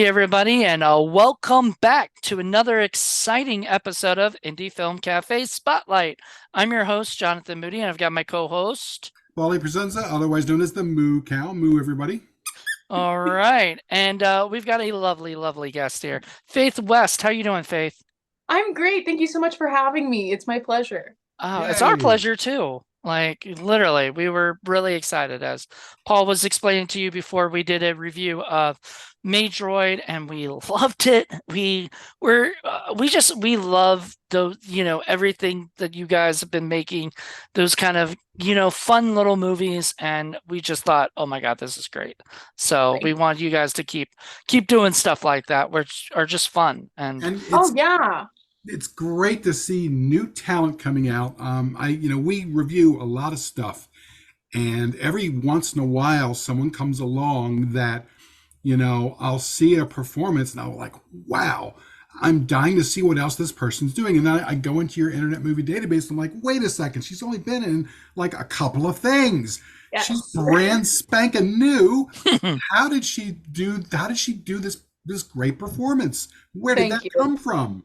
Hey, everybody, and welcome back to another exciting episode of Indie Film Cafe Spotlight. I'm your host, Jonathan Moody, and I've got my co-host. Moody Presenza, otherwise known as the Moo Cow. Moo, everybody. All right, and we've got a lovely, lovely guest here, Faith West. How you doing, Faith? I'm great. Thank you so much for having me. It's my pleasure. It's our Yay. pleasure too. Like literally, we were really excited as Paul was explaining to you before we did a review of Maid Droid, and we loved it. We love those, everything that you guys have been making, those kind of, fun little movies, and we just thought, oh my God, this is great. So we Thank want you guys to keep doing stuff like that, which are just fun. And And Oh yeah. it's great to see new talent coming out. We review a lot of stuff, and every once in a while, someone comes along that, I'll see a performance and I'm like, wow, I'm dying to see what else this person's doing. And then I go into your Internet Movie Database. And I'm like, wait a second, she's only been in like a couple of things. She's Yes. brand spanking new. How did she do this great performance? Where did that Thank you. come from?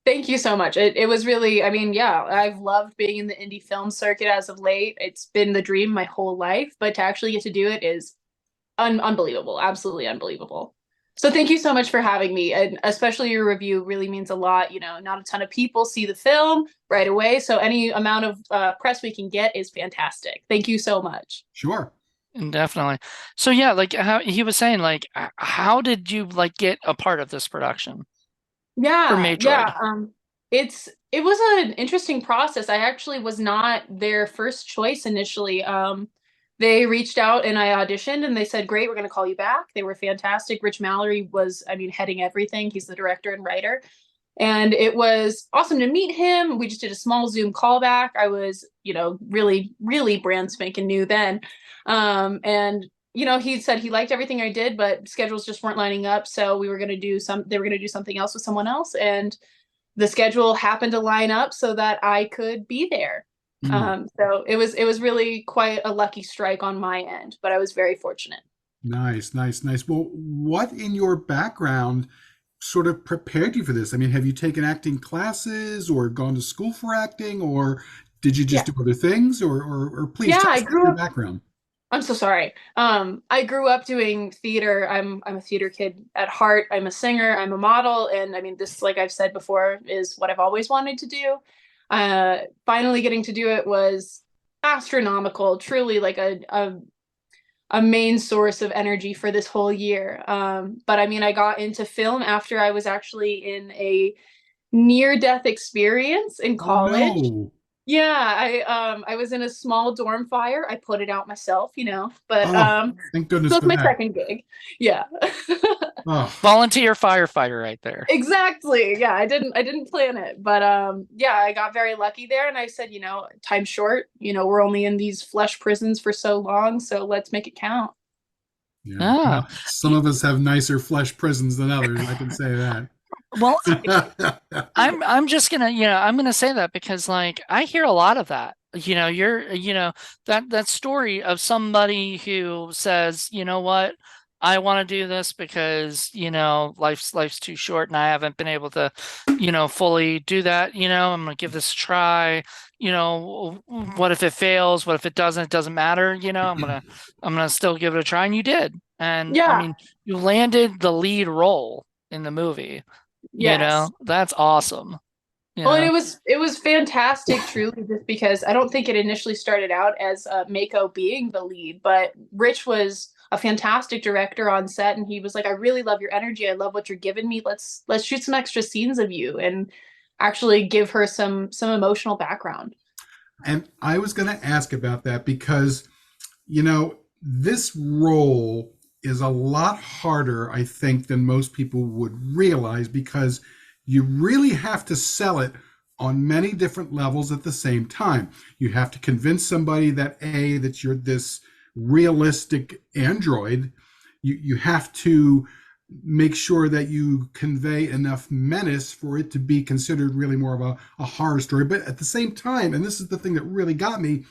Thank you so much. It was really, I mean, yeah, I've loved being in the indie film circuit as of late. It's been the dream my whole life, but to actually get to do it is unbelievable. Absolutely unbelievable. So thank you so much for having me. And especially your review really means a lot. Not a ton of people see the film right away. So any amount of press we can get is fantastic. Thank you so much. Sure. Definitely. So yeah, like how he was saying, like how did you like get a part of this production for Yeah, Maid yeah. Droid? It was an interesting process. I actually was not their first choice initially. They reached out and I auditioned and they said, "Great, we're going to call you back." They were fantastic. Rich Mallory was, I mean, heading everything. He's the director and writer. And it was awesome to meet him. We just did a small Zoom callback. I was, really, really brand spanking new then. And he said he liked everything I did, but schedules just weren't lining up. So they were going to do something else with someone else. And the schedule happened to line up so that I could be there. Mm, So it was really quite a lucky strike on my end, but I was very fortunate. nice, nice, nice. Well, what in your background sort of prepared you for this? I mean, have you taken acting classes or gone to school for acting, or did you just Yeah. do other things? Or please Yeah, tell I us about grew your up background. I'm so sorry. I grew up doing theater. I'm a theater kid at heart. I'm a singer. I'm a model, and I mean, this, like I've said before, is what I've always wanted to do. Finally getting to do it was astronomical. Truly, like a main source of energy for this whole year. But I mean, I got into film after I was actually in a near-death experience in Oh college. no. Yeah, I was in a small dorm fire. I put it out myself, but Oh, thank so goodness it's for my that. second gig. Yeah. Oh, Volunteer firefighter right there. Exactly. Yeah, I didn't plan it, but yeah, I got very lucky there and I said, time's short, we're only in these flesh prisons for so long, so let's make it count. yeah. Ah, Well, some y- of us have nicer flesh prisons than others. I can say well, that. I'm just gonna, I'm gonna say that because like I hear a lot of that. That story of somebody who says, you know what, I want to do this because, life's too short and I haven't been able to, fully do that. I'm gonna give this a try. What if it fails? What if it doesn't? It doesn't matter. I'm gonna still give it a try. And you did. And I Yeah. mean, you landed the lead role in the movie. Yes. That's awesome. Well, and Yeah. it was fantastic, truly, just because I don't think it initially started out as Mako being the lead, but Rich was a fantastic director on set, and he was like, "I really love your energy. I love what you're giving me. Let's shoot some extra scenes of you and actually give her some emotional background." And I was going to ask about that because, this role is a lot harder, I think, than most people would realize because you really have to sell it on many different levels at the same time. You have to convince somebody that you're this realistic android. You have to make sure that you convey enough menace for it to be considered really more of a horror story. But at the same time, and this is the thing that really got me,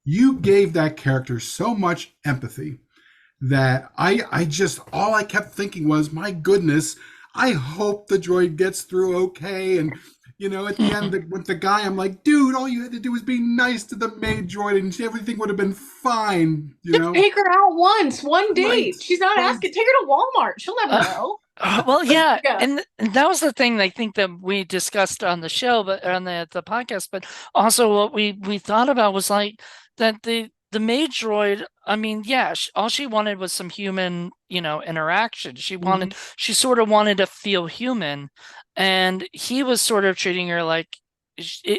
you gave that character so much empathy that I just, all I kept thinking was, my goodness, I hope the droid gets through okay. And, at the end with the guy, I'm like, dude, all you had to do was be nice to the maid droid and everything would have been fine, Just take her out once, one Right, date. She's not right. asking. Take her to Walmart. She'll never Uh, know. well, yeah, Yeah. and that was the thing I think that we discussed on the show, but on the podcast, but also what we thought about was like that the maid droid. I mean, yeah, all she wanted was some human, interaction. Mhm. She sort of wanted to feel human, and he was sort of treating her like.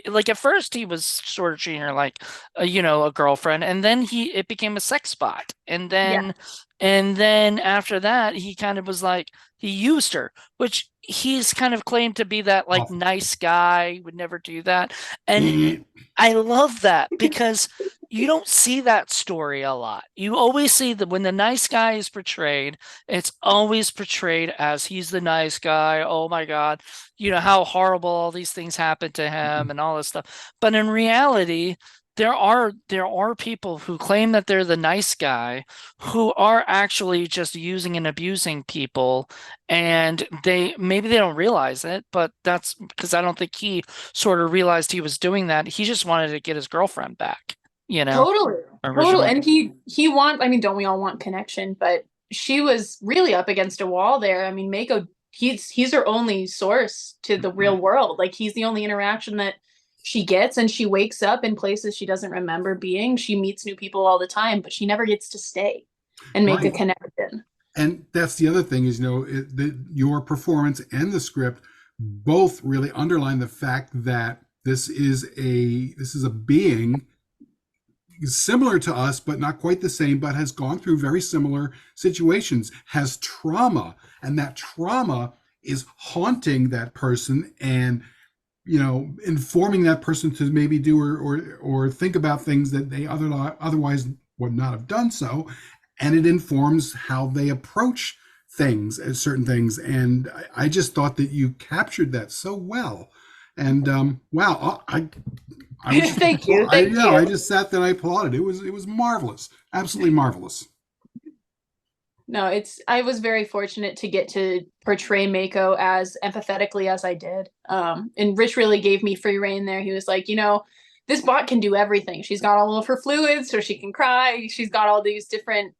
Like at first he was sort of treating her like a girlfriend, and then it became a sex bot, Yeah. and then after that he kind of was like he used her, which he's kind of claimed to be that like Awful. nice guy, would never do that. And Eh. I love that because you don't see that story a lot. You always see that when the nice guy is portrayed, it's always portrayed as he's the nice guy. Oh my God, how horrible all these things happen to him and all this stuff. But in reality, there are people who claim that they're the nice guy who are actually just using and abusing people, and maybe they don't realize it, but that's because I don't think he sort of realized he was doing that. He just wanted to get his girlfriend back, Totally. Totally. originally. And he want I mean, don't we all want connection? But she was really up against a wall there. I mean, Mako, he's her only source to the real world. Like he's the only interaction that she gets, and she wakes up in places she doesn't remember being. She meets new people all the time, but she never gets to stay and make a Right. connection. And that's the other thing is, your performance and the script both really underline the fact that this is a being similar to us, but not quite the same, but has gone through very similar situations, has trauma, and that trauma is haunting that person and informing that person to maybe do or think about things that they otherwise would not have done so, and it informs how they approach things and certain things. And I just thought that you captured that so well. And wow, I was just Thank you. I Thank know I you. just sat there and I applauded. It was marvelous, absolutely marvelous. No, I was very fortunate to get to portray Mako as empathetically as I did. And Rich really gave me free reign there. He was like, this bot can do everything. She's got all of her fluids, so she can cry. She's got all these different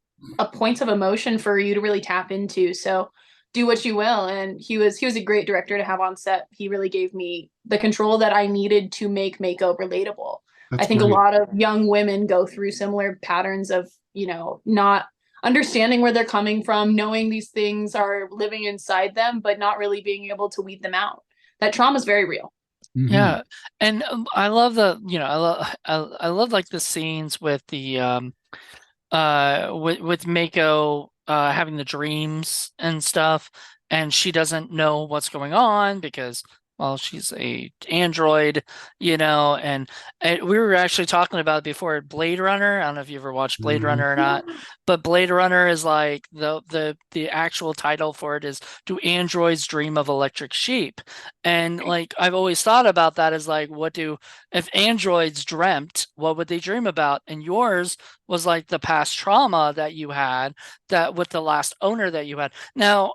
points of emotion for you to really tap into. So do what you will. And he was a great director to have on set. He really gave me the control that I needed to make Mako relatable. I That's think a great. lot of young women go through similar patterns of, not understanding where they're coming from, knowing these things are living inside them, but not really being able to weed them out. That trauma is very real. Hmm. Yeah, and I love I love like the scenes with the with Mako having the dreams and stuff, and she doesn't know what's going on because, well, she's a android, and we were actually talking about it before. Blade Runner. I don't know if you ever watched Blade Hmm. Runner or not, but Blade Runner is like the actual title for it is "Do Androids Dream of Electric Sheep?" And like I've always thought about that as like, if androids dreamt, what would they dream about? And yours was like the past trauma that you had, that with the last owner that you had. Now,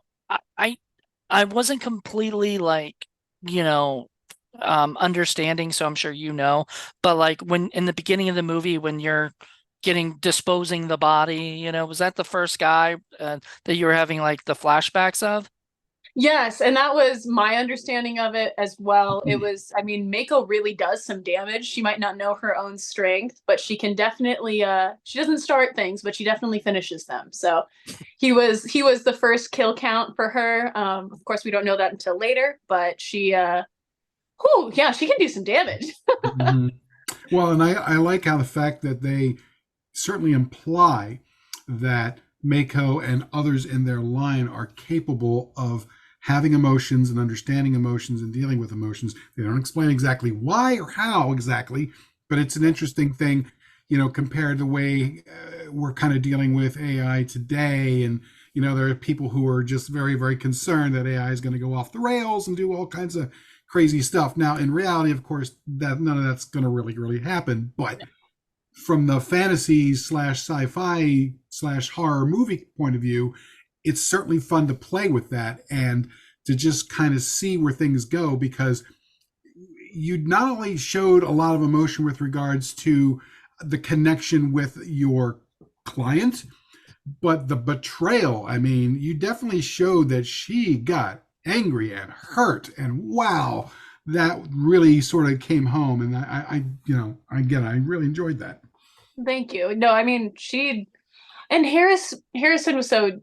I wasn't completely like, you know, understanding, so I'm sure but like when in the beginning of the movie when you're disposing the body, was that the first guy that you were having like the flashbacks of? Yes, and that was my understanding of it as well. It was, I mean, Mako really does some damage. She might not know her own strength, but she can definitely she doesn't start things, but she definitely finishes them. So he was the first kill count for her. Of course we don't know that until later, but yeah, she can do some damage. Hmm. Well, and I like how the fact that they certainly imply that Mako and others in their line are capable of having emotions and understanding emotions and dealing with emotions. They don't explain exactly why or how exactly, but it's an interesting thing, compared to the way we're kind of dealing with AI today. And, there are people who are just very, very concerned that AI is going to go off the rails and do all kinds of crazy stuff. Now, in reality, of course, that none of that's going to really, really happen. But from the fantasy slash sci-fi slash horror movie point of view, it's certainly fun to play with that and to just kind of see where things go, because you not only showed a lot of emotion with regards to the connection with your client, but the betrayal. I mean, you definitely showed that she got angry and hurt, and wow, that really sort of came home. And I really enjoyed that. Thank you. No, I mean, she and Harrison was so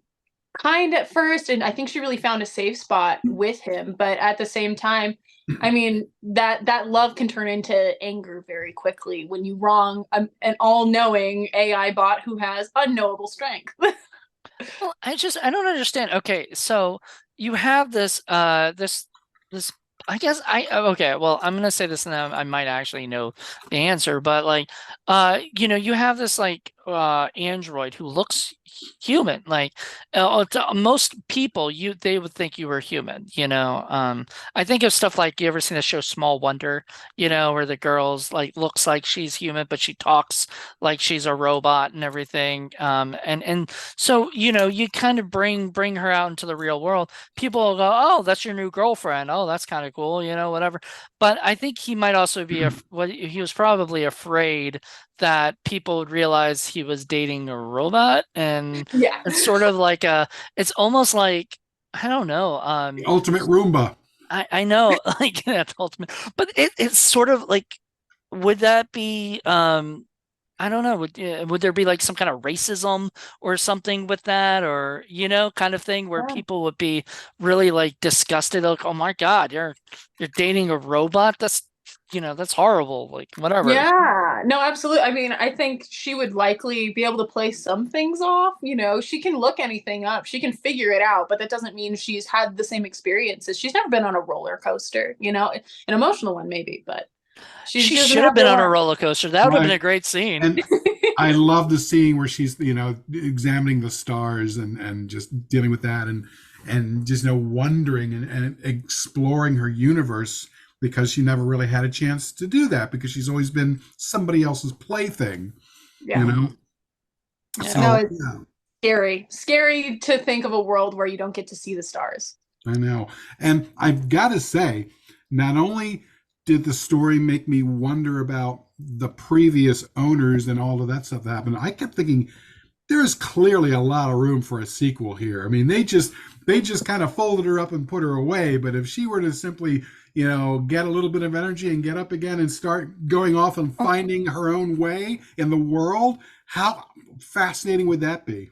kind at first, and I think she really found a safe spot with him. But at the same time, I mean, that love can turn into anger very quickly when you wrong an all-knowing AI bot who has unknowable strength. Well, I don't understand. Okay, so you have this I guess okay, well, I'm gonna say this and then I might actually know the answer, but like you have this like android who looks human. Like to most people they would think you were human, you know. I think of stuff like, you ever seen the show Small Wonder, where the girl's like looks like she's human, but she talks like she's a robot and everything. And so, you kind of bring her out into the real world. People will go, "Oh, that's your new girlfriend. Oh, that's kind of cool," whatever. But I think he might also be he was probably afraid that people would realize he was dating a robot, and Yeah. it's sort of like it's almost like, I don't know. The ultimate Roomba. I know, like that's ultimate, but it's sort of like, would that be I don't know. Would there be like some kind of racism or something with that, or kind of thing where Yeah. people would be really like disgusted, like, "Oh my God, you're dating a robot? That's horrible." Like, whatever. Yeah, no, absolutely. I mean, I think she would likely be able to play some things off. She can look anything up, she can figure it out, but that doesn't mean she's had the same experiences. She's never been on a roller coaster, an emotional one maybe, but She she doesn't should have have been the on a one. roller coaster. That would have been Right. a great scene. And I love the scene where she's, examining the stars and just dealing with that, and just, wondering and exploring her universe, because she never really had a chance to do that because she's always been somebody else's plaything, you Yeah. know. Mhm. Yeah. No, So it's yeah, scary to think of a world where you don't get to see the stars. I know. And I've got to say, not only did the story make me wonder about the previous owners and all of that stuff that happened, I kept thinking there's clearly a lot of room for a sequel here. I mean, they just kind of folded her up and put her away, but if she were to simply, get a little bit of energy and get up again and start going off and finding her own way in the world, how fascinating would that be?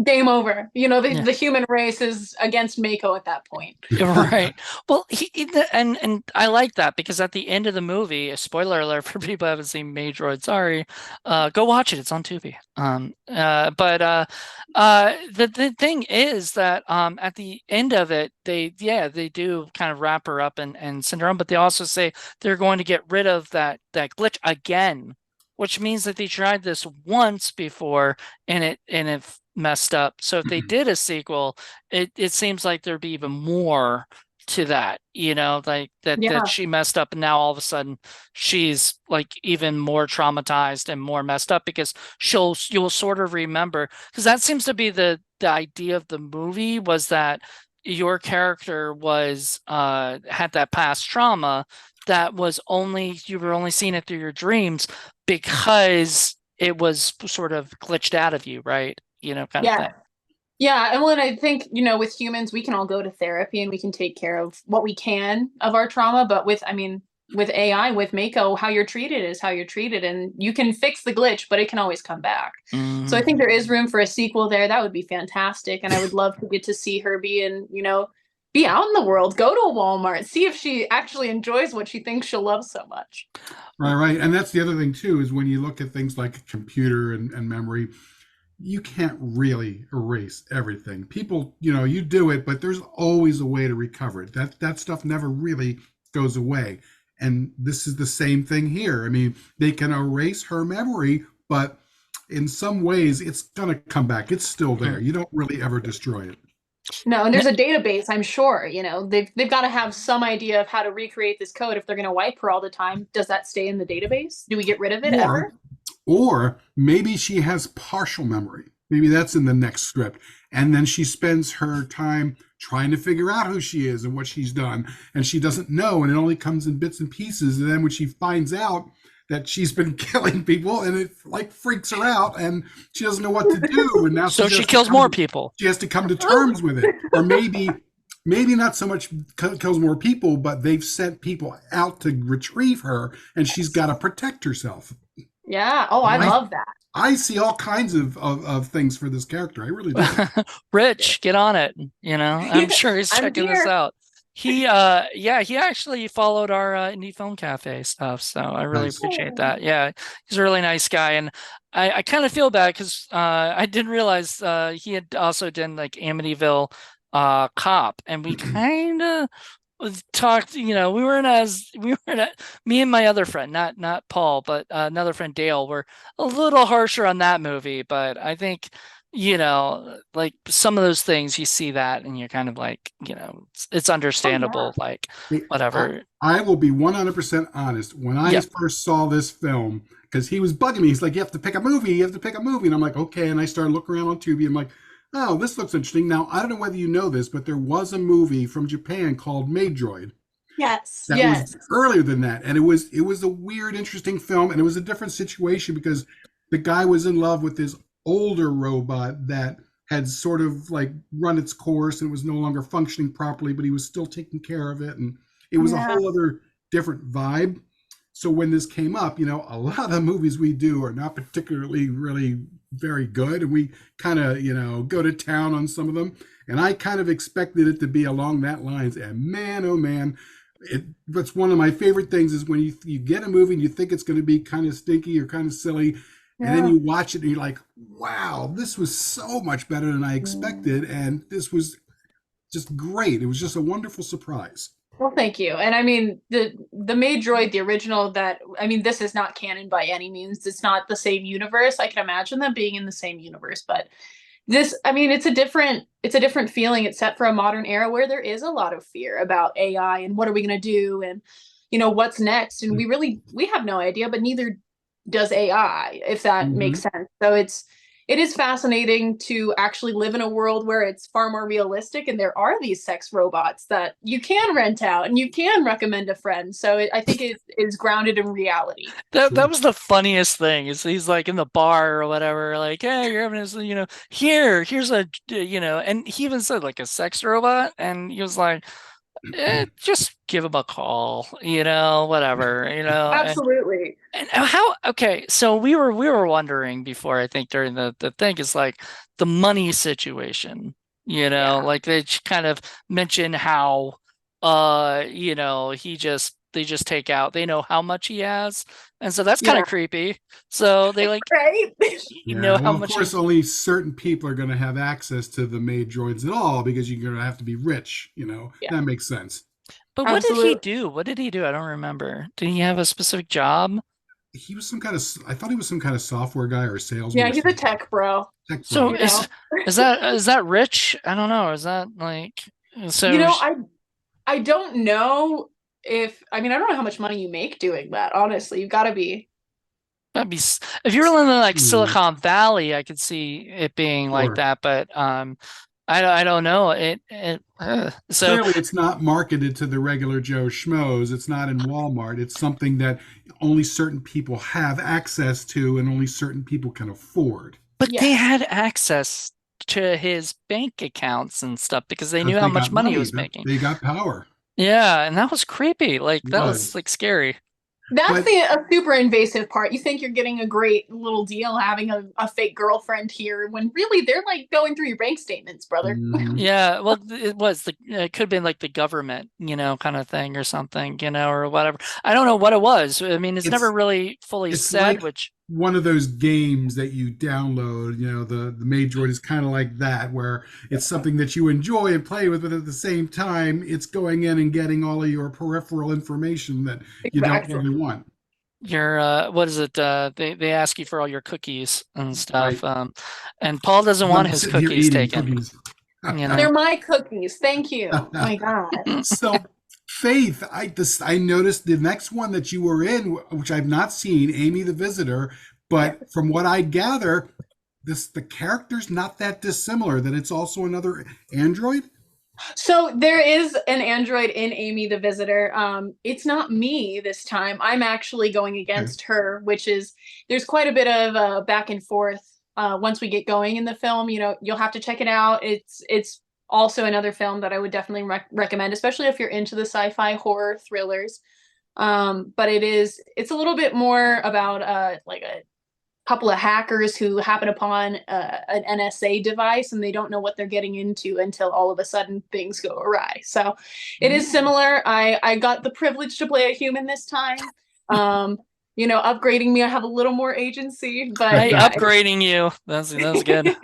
Game over. The, Yeah. the human race is against Mako at that point. Right. Well, and I like that, because at the end of the movie, a spoiler alert for people who haven't seen Maid Droid, sorry, go watch it. It's on Tubi. But the thing is that at the end of it, they do kind of wrap her up and send her on, but they also say they're going to get rid of that glitch again, which means that they tried this once before and it messed up. So if they did a sequel, it seems like there'd be even more to that, like that Yeah. she messed up, and now all of a sudden she's like even more traumatized and more messed up, because you'll sort of remember, because that seems to be the idea of the movie, was that your character was had that past trauma that was only you were only seeing it through your dreams, because it was sort of glitched out of you, right? Kind of Yeah. thing. Yeah, and when I think, with humans, we can all go to therapy and we can take care of what we can of our trauma. But with AI, with Mako, how you're treated is how you're treated. And you can fix the glitch, but it can always come back. So I Mhm. think there is room for a sequel there. That would be fantastic. And I would love to get to see her be out in the world, go to a Walmart, see if she actually enjoys what she thinks she'll love so much. Right, right. And that's the other thing too, is when you look at things like a computer and memory, you can't really erase everything. People, you do it, but there's always a way to recover it. That stuff never really goes away. And this is the same thing here. I mean, they can erase her memory, but in some ways it's gonna come back. It's still there. You don't really ever destroy it. No, and there's a database, I'm sure. They've got to have some idea of how to recreate this code if they're going to wipe her all the time. Does that stay in the database? Do we get rid of it Or ever? Or maybe she has partial memory. Maybe that's in the next script. And then she spends her time trying to figure out who she is and what she's done. And she doesn't know, and it only comes in bits and pieces. And then when she finds out that she's been killing people, and it like freaks her out, and she doesn't know what to do. And now So she kills more people. She has to come to terms with it. Or maybe not so much kills more people, but they've sent people out to retrieve her, and she's got to protect herself. Yeah. Oh, I love that. I see all kinds of things for this character. I really do. Rich, get on it. I'm sure he's checking this out. He actually followed our Indie Film Cafe stuff, so I really appreciate that. Yeah, he's a really nice guy, and I kind of feel bad because I didn't realize he had also done like Amityville Cop, and we kind of talked. Me and my other friend, not Paul, but another friend Dale, were a little harsher on that movie, but I think. Like some of those things you see that and you're kind of like, it's understandable, like whatever. I will be 100% honest. When I first saw this film, because he was bugging me, he's like, you have to pick a movie, And I'm like, okay. And I started looking around on Tubi. I'm like, oh, this looks interesting. Now, I don't know whether you know this, but there was a movie from Japan called Maid Droid. Yes. That was earlier than that. And it was a weird, interesting film. And it was a different situation because the guy was in love with this older robot that had sort of like run its course and was no longer functioning properly, but he was still taking care of it. And it was a whole other different vibe. So when this came up, a lot of the movies we do are not particularly really very good. And we kind of, go to town on some of them. And I kind of expected it to be along that lines. And man, oh man, what's one of my favorite things is when you get a movie and you think it's going to be kind of stinky or kind of silly. And then you watch it and you're like, wow, this was so much better than I expected. And this was just great. It was just a wonderful surprise. Well, thank you. And I mean, the Maid Droid, the original this is not canon by any means. It's not the same universe. I can imagine them being in the same universe, but this, it's a different feeling. It's set for a modern era where there is a lot of fear about AI and what are we going to do? And, what's next? And we have no idea, but neither does AI, if that makes sense. So it is fascinating to actually live in a world where it's far more realistic and there are these sex robots that you can rent out and you can recommend a friend. So I think it is grounded in reality. That was the funniest thing is he's like in the bar or whatever, like, hey, you're having this, here's a, and he even said like a sex robot, and he was like, just give him a call, whatever, Absolutely. And okay, so we were wondering before, I think during the thing is like the money situation, like they kind of mention how, they just take out, they know how much he has. And so that's kind of creepy. So they like, right? How much. Of course, only certain people are going to have access to the Maid Droids at all because you're going to have to be rich. That makes sense. But what did he do? What did he do? I don't remember. Did he have a specific job? He was I thought he was some kind of software guy or salesman. Yeah, he's a tech bro. So is that rich? I don't know. Is that like, so? I don't know I don't know how much money you make doing that. Honestly, you've got to be. That'd be, if you're in like Silicon Valley, I could see it being like that, but I don't know. So clearly it's not marketed to the regular Joe Schmoes. It's not in Walmart. It's something that only certain people have access to and only certain people can afford. But they had access to his bank accounts and stuff because they knew how much money he was making. They got power. Yeah, and that was creepy. Like that was like scary. That's a super invasive part. You think you're getting a great little deal having a fake girlfriend here when really they're like going through your bank statements, brother. Yeah, well, it could have been like the government, kind of thing or something, or whatever. I don't know what it was. I mean, it's never really fully said, like one of those games that you download, the Maid Droid is kind of like that, where it's something that you enjoy and play with, but at the same time, it's going in and getting all of your peripheral information that you don't really want. Your what is it? They ask you for all your cookies and stuff. Right. And Paul doesn't want his cookies taken. Cookies. They're my cookies. Thank you. Oh my God. So Faith, I noticed the next one that you were in, which I've not seen, Aimee the Visitor, Yeah. But from what I gather, the character's not that dissimilar. That it's also another android. So there is an android in Aimee the Visitor. It's not me this time. I'm actually going Okay. against her, which is there's quite a bit of back and forth once we get going in the film. You know, you'll have to check it out. It's also another film that I would definitely recommend, especially if you're into the sci-fi horror thrillers. But it's a little bit more about like a couple of hackers who happen upon an NSA device and they don't know what they're getting into until all of a sudden things go awry. So it is similar. I got the privilege to play a human this time. You know, upgrading me, I have a little more agency, but Hey, yeah. upgrading you. That's good.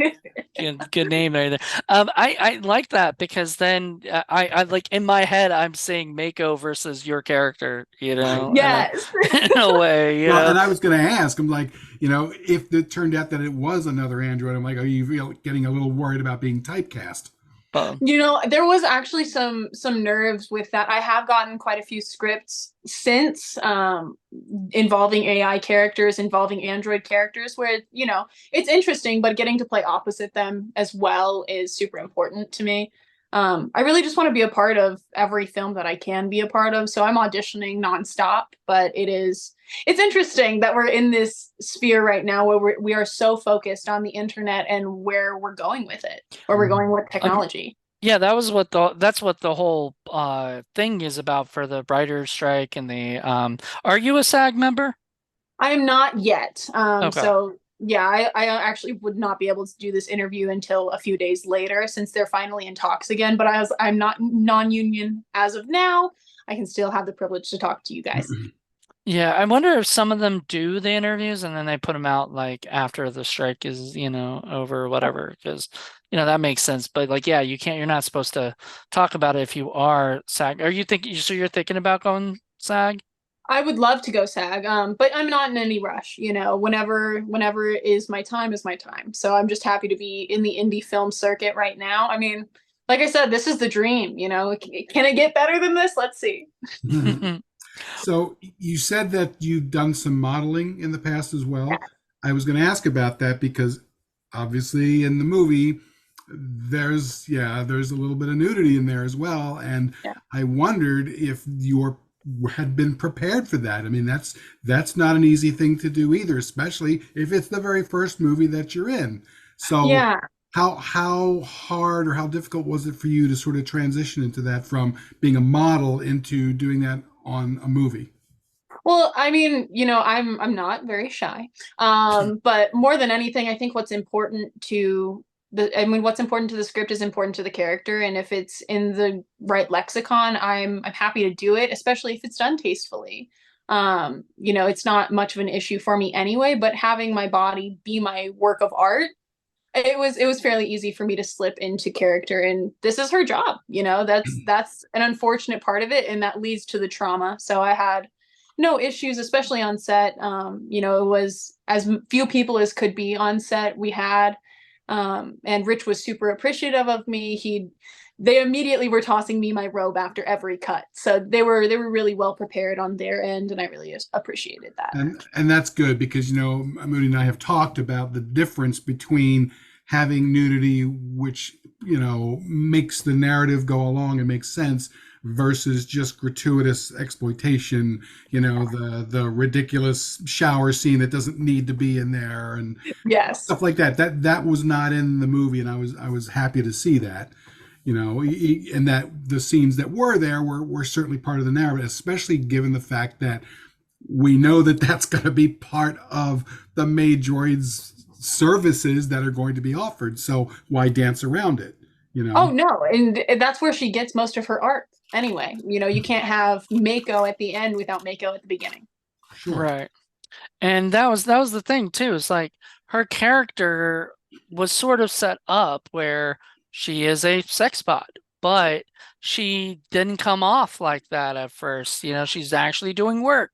Good name right there. I like that because then I like in my head I'm saying Mako versus your character, Yes. in a way, Well, and I was going to ask, I'm like, if it turned out that it was another android, I'm like, are you getting a little worried about being typecast? But You know, there was actually some nerves with that. I have gotten quite a few scripts since involving AI characters, involving Android characters, where, you know, it's interesting, but getting to play opposite them as well is super important to me. I really just want to be a part of every film that I can be a part of, so I'm auditioning nonstop, but it's interesting that we're in this sphere right now where we are so focused on the internet and where we're going with it, where we're going with um, technology. yeah, that's what the whole thing is about for the writer's strike and the are you a SAG member? I am not yet. Okay. So yeah, I actually would not be able to do this interview until a few days later since they're finally in talks again. But I'm not non-union as of now. I can still have the privilege to talk to you guys. Yeah, I wonder if some of them do the interviews and then they put them out like after the strike is, over or whatever, because that makes sense. But like, yeah, you're not supposed to talk about it if you are SAG. So you're thinking about going SAG? I would love to go SAG, but I'm not in any rush. You know, whenever is my time is my time. So I'm just happy to be in the indie film circuit right now. I mean, like I said, this is the dream. You know, can it get better than this? Let's see. So you said that you've done some modeling in the past as well. I was going to ask about that because obviously in the movie there's a little bit of nudity in there as well, and Yeah. I wondered if you had been prepared for that. I mean, that's not an easy thing to do either, especially if it's the very first movie that you're in. So Yeah. how hard or how difficult was it for you to sort of transition into that from being a model into doing that on a movie? Well, I mean, you know, I'm not very shy. But more than anything, I think what's important to the script is important to the character. And if it's in the right lexicon, I'm happy to do it, especially if it's done tastefully. You know, it's not much of an issue for me anyway, but having my body be my work of art, it was fairly easy for me to slip into character, and this is her job. You know, that's an unfortunate part of it, and that leads to the trauma. So I had no issues, especially on set. You know, it was as few people as could be on set. We had and Rich was super appreciative of me. They immediately were tossing me my robe after every cut. So they were really well prepared on their end, and I really appreciated that. And that's good because Moody and I have talked about the difference between having nudity, which makes the narrative go along and makes sense, versus just gratuitous exploitation. The ridiculous shower scene that doesn't need to be in there and Yes. stuff like that. That was not in the movie, and I was happy to see that. And that the scenes that were there were certainly part of the narrative, especially given the fact that we know that that's going to be part of the Maid Droid's services that are going to be offered. So why dance around it? Oh no, and that's where she gets most of her art anyway. You know, you can't have Mako at the end without Mako at the beginning. Sure. Right. And that was the thing too. It's like her character was sort of set up where she is a sex bot, but she didn't come off like that at first. She's actually doing work.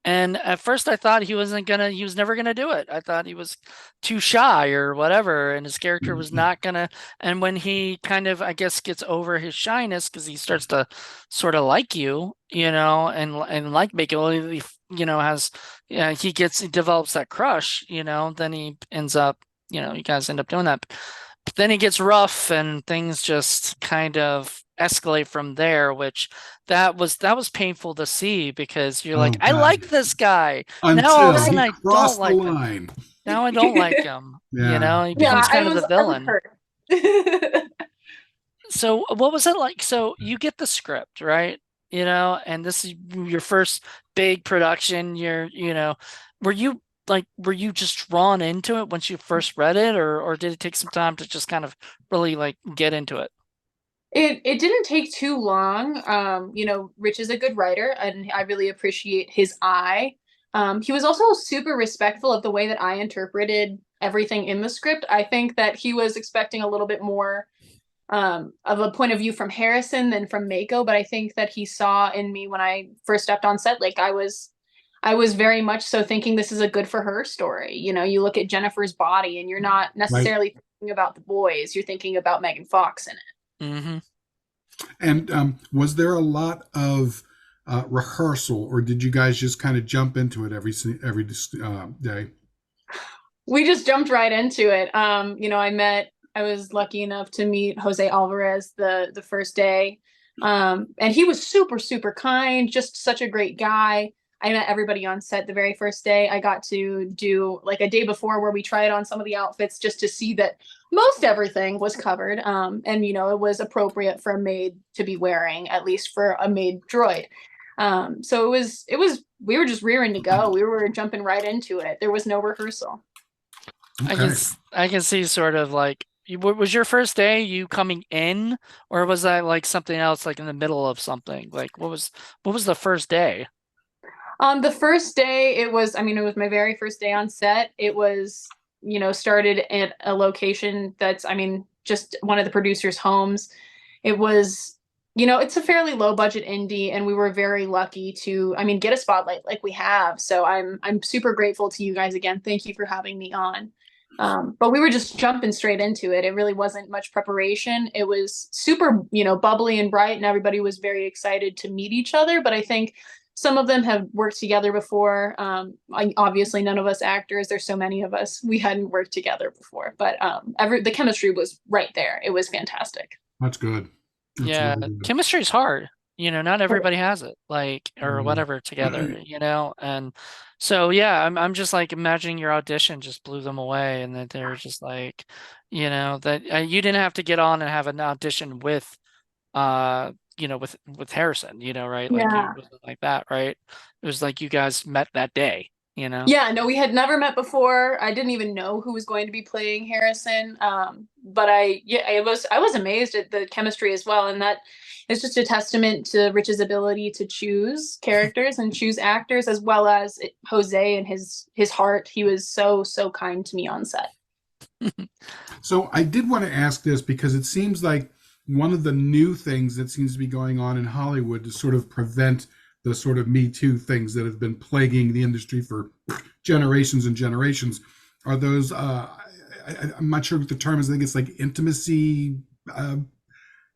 And at first I thought he was never gonna do it. I thought he was too shy or whatever, and his character was not gonna. And when he kind of, I guess, gets over his shyness because he starts to sort of like you, and like Mako, has, he develops that crush, then he ends up, you guys end up doing that. But then he gets rough and things just kind of escalate from there, which that was painful to see because you're Oh like, I God. like this guy. Now all of a Until sudden he I don't crossed the like him. line. Now I don't like him. Yeah. He Yeah, becomes kind of the I was villain. hurt. So what was it like? So you get the script, right? And this is your first big production. Were you were you just drawn into it once you first read it, or did it take some time to just kind of really like get into it? It didn't take too long. Rich is a good writer, and I really appreciate his eye. He was also super respectful of the way that I interpreted everything in the script. I think that he was expecting a little bit more of a point of view from Harrison than from Mako, but I think that he saw in me when I first stepped on set, like I was very much so thinking this is a good for her story. You look at Jennifer's body and you're not Right. necessarily thinking about the boys, you're thinking about Megan Fox in it. Hmm. And was there a lot of rehearsal, or did you guys just kind of jump into it every day? We just jumped right into it. I was lucky enough to meet Jose Alvarez the first day. And he was super, super kind, just such a great guy. I met everybody on set the very first day. I got to do like a day before where we tried on some of the outfits just to see that most everything was covered. And it was appropriate for a maid to be wearing, at least for a maid droid. So we were just rearing to go. We were jumping right into it. There was no rehearsal. Okay. I can see sort of like was your first day you coming in, or was that like something else, like in the middle of something? Like what was the first day? The first day it was my very first day on set. It was, started at a location that's, just one of the producers' homes. It was, it's a fairly low budget indie and we were very lucky to, get a spotlight like we have. So I'm super grateful to you guys again. Thank you for having me on. But we were just jumping straight into it. It really wasn't much preparation. It was super, bubbly and bright, and everybody was very excited to meet each other. But I think some of them have worked together before. Obviously, none of us actors. There's so many of us. We hadn't worked together before, but the chemistry was right there. It was fantastic. That's good. That's Yeah, really good. chemistry is hard. Not everybody has it, like, or Mm. whatever together, and so yeah, I'm just like imagining your audition just blew them away, and that they're just like, that you didn't have to get on and have an audition with, with Harrison, right? Like you Yeah. wasn't like that, right? It was like you guys met that day, Yeah, no, we had never met before. I didn't even know who was going to be playing Harrison. But I was amazed at the chemistry as well. And that is just a testament to Rich's ability to choose characters and choose actors, as well as Jose and his heart. He was so, so kind to me on set. So I did want to ask this because it seems like one of the new things that seems to be going on in Hollywood to sort of prevent the sort of Me Too things that have been plaguing the industry for generations and generations are those. I'm not sure what the term is. I think it's like intimacy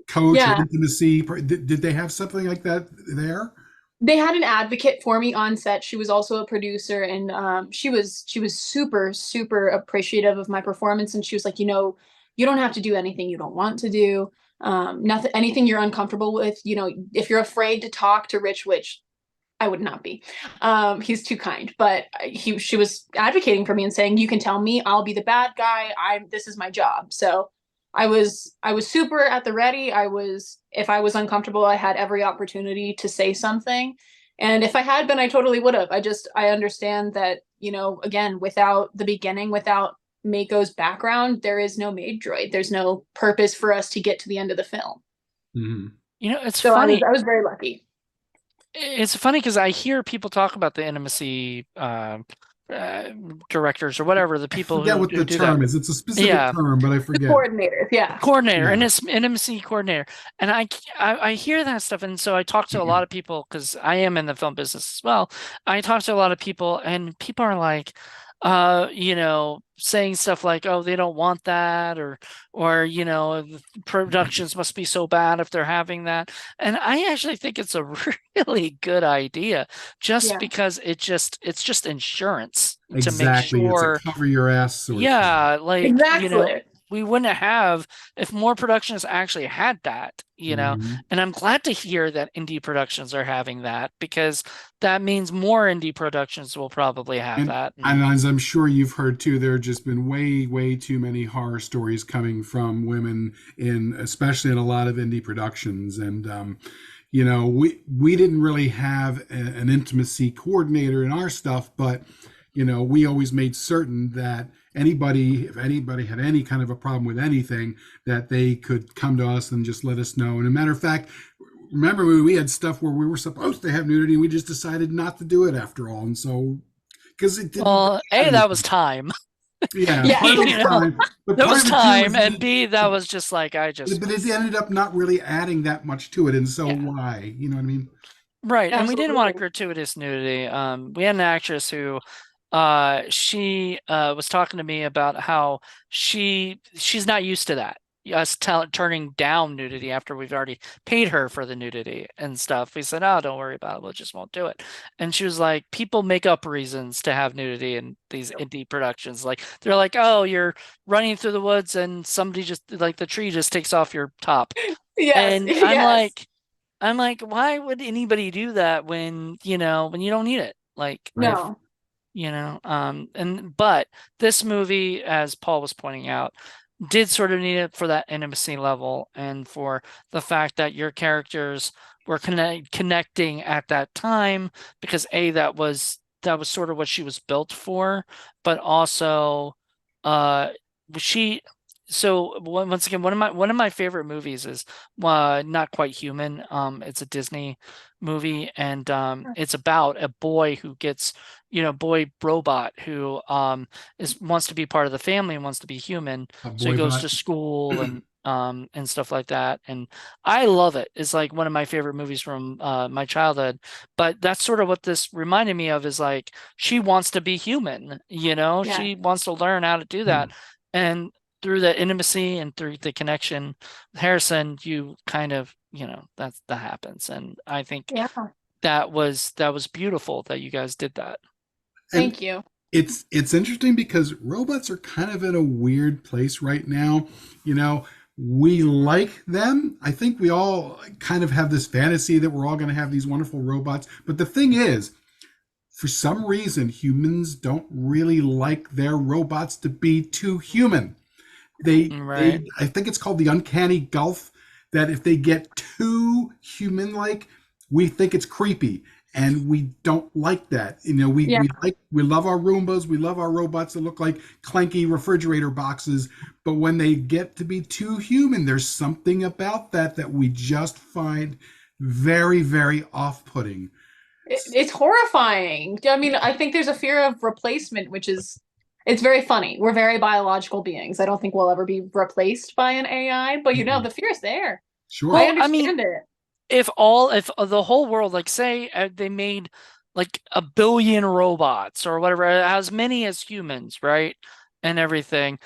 coach or Yeah, intimacy. Did they have something like that there? they had an advocate for me on set. She was also a producer, and she was super super appreciative of my performance. And she was like, you don't have to do anything you don't want to do. Nothing, anything you're uncomfortable with. If you're afraid to talk to Rich, which I would not be. He's too kind, but she was advocating for me and saying, "You can tell me, I'll be the bad guy. This is my job." So I was super at the ready. If I was uncomfortable, I had every opportunity to say something, and if I had been, I totally would have. I understand that again, without the beginning, without Mako's background, there is no Maid Droid. There's no purpose for us to get to the end of the film. Mm-hmm. It's So I was funny. I was very lucky. It's funny because I hear people talk about the intimacy uh, directors or whatever, the I people forget who what who the do that. term is. It's a specific Yeah, term, but I The forget. coordinators, yeah. coordinator, and Yeah. it's intimacy coordinator, and I hear that stuff, and so I talk to a lot of people because I am in the film business as well. I talk to a lot of people, and people are like, saying stuff like, oh, they don't want that, or the productions must be so bad if they're having that. And I actually think it's a really good idea, just Yeah. because it's just insurance to make Exactly. It's a sure. cover your ass sort of thing. Yeah, like, Exactly. we wouldn't have if more productions actually had that, Mhm. and I'm glad to hear that indie productions are having that, because that means more indie productions will probably have And that. and as I'm sure you've heard too, there have just been way, way too many horror stories coming from women in, especially in a lot of indie productions. And we didn't really have an intimacy coordinator in our stuff, but we always made certain that if anybody had any kind of a problem with anything, that they could come to us and just let us know. And a matter of fact, remember we had stuff where we were supposed to have nudity, and we just decided not to do it after all. And so because it didn't Well, really add A, that was anything. time. Yeah, Yeah. part of it was You know, time, but that part was of it too time, was and B, that was just like but it ended up not really adding that much to it, and so yeah. why? You know what I mean? Right, and we didn't want Absolutely. gratuitous nudity. We had an actress who, she was talking to me about how she's not used to that. Us turning down nudity after we've already paid her for the nudity and stuff. We said, "Oh, don't worry about it. We just won't do it." And she was like, "People make up reasons to have nudity in these indie productions. Like they're like, oh, you're running through the woods and somebody just like the tree just takes off your top." Yes. And Yes. I'm like, why would anybody do that when you don't need it? Like if No. and but this movie, as Paul was pointing out, did sort of need it for that intimacy level, and for the fact that your characters were connecting at that time, because A, that was sort of what she was built for, but also uh she once again, one of my favorite movies is Not Quite Human. It's a Disney movie, and it's about a boy who gets, boy robot who is wants to be part of the family and wants to be human. A So he boy goes bot. to school and stuff like that. And I love it. It's like one of my favorite movies from my childhood. But that's sort of what this reminded me of, is like she wants to be human, Yeah. she wants to learn how to do that. And through the intimacy and through the connection with Harrison, you kind of, that happens. And I think Yeah. that was beautiful that you guys did that. And Thank you. it's interesting because robots are kind of in a weird place right now. You know, we like them. I think we all kind of have this fantasy that we're all going to have these wonderful robots. But the thing is, for some reason, humans don't really like their robots to be too human. Right. I think it's called the uncanny gulf, that if they get too human like, we think it's creepy, and we don't like that. Yeah. We love our Roombas, we love our robots that look like clanky refrigerator boxes, but when they get to be too human, there's something about that we just find very, very off-putting. It's horrifying. I mean, I think there's a fear of replacement, which is it's very funny. We're very biological beings. I don't think we'll ever be replaced by an AI, but Mm-mm. the fear is there. I Sure. Well, I mean, understand it. if the whole world, like, say, they made like a billion robots or whatever, as many as humans, right? And everything,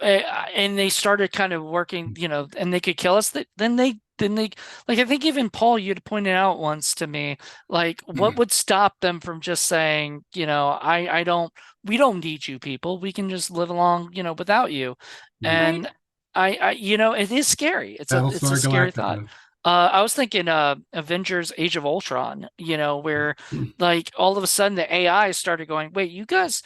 and they started kind of working, and they could kill us, then they like, I think even Paul, you'd pointed out once to me, like, what would stop them from just saying, I don't we don't need you people, we can just live along, without you. Right. And it is scary. It's a Battlestar scary thought. Galactica. I was thinking Avengers Age of Ultron, where like all of a sudden the AI started going, wait, you guys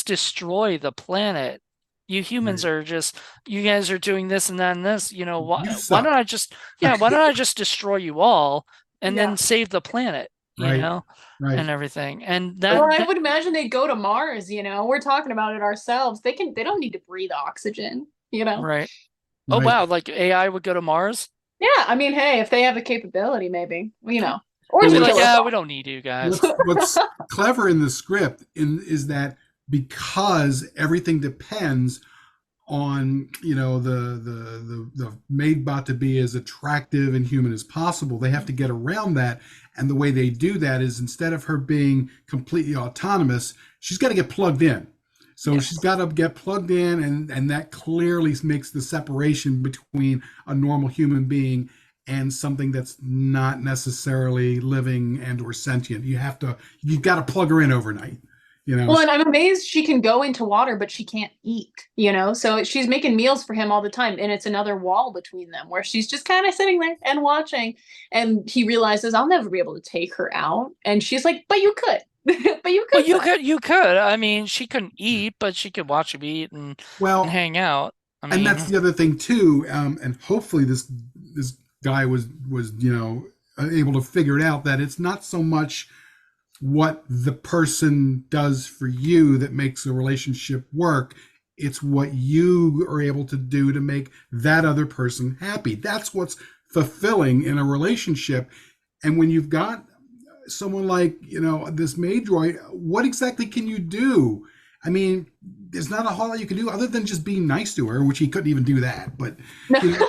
destroy the planet. You humans Right. are just, you guys are doing this and that and this, You why don't suck. I just, yeah, why don't I just destroy you all and then Yeah. save the planet, Right. and Right. everything. And Or I would imagine they go to Mars. We're talking about it ourselves. They don't need to breathe oxygen. right. Oh, Right. wow. Like AI would go to Mars? Yeah, I mean, hey, if they have the capability, maybe. Or But They'd be to like, kill yeah, us we all. don't need you guys. what's clever in the script is that because everything depends on, the maid bot to be as attractive and human as possible. They have to get around that, and the way they do that is, instead of her being completely autonomous, she's got to get plugged in. So she's Yes. got to get plugged in, and that clearly makes the separation between a normal human being and something that's not necessarily living and or sentient. You've got to plug her in overnight, you know. Well, and I'm amazed she can go into water, but she can't eat, you know? So she's making meals for him all the time. And it's another wall between them where she's just kind of sitting there and watching. And he realizes, I'll never be able to take her out. And she's like, but you could. But you Well, could. Son. you could. I mean, she couldn't eat, but she could watch him eat and Well, hang out. I and that's mean, the other thing too. And hopefully this guy was able to figure it out, that it's not so much what the person does for you that makes a relationship work. It's what you are able to do to make that other person happy. That's what's fulfilling in a relationship. And when you've got someone like, this Maid Droid, what exactly can you do? I mean, there's not a whole lot you can do other than just being nice to her, which he couldn't even do that. But you know,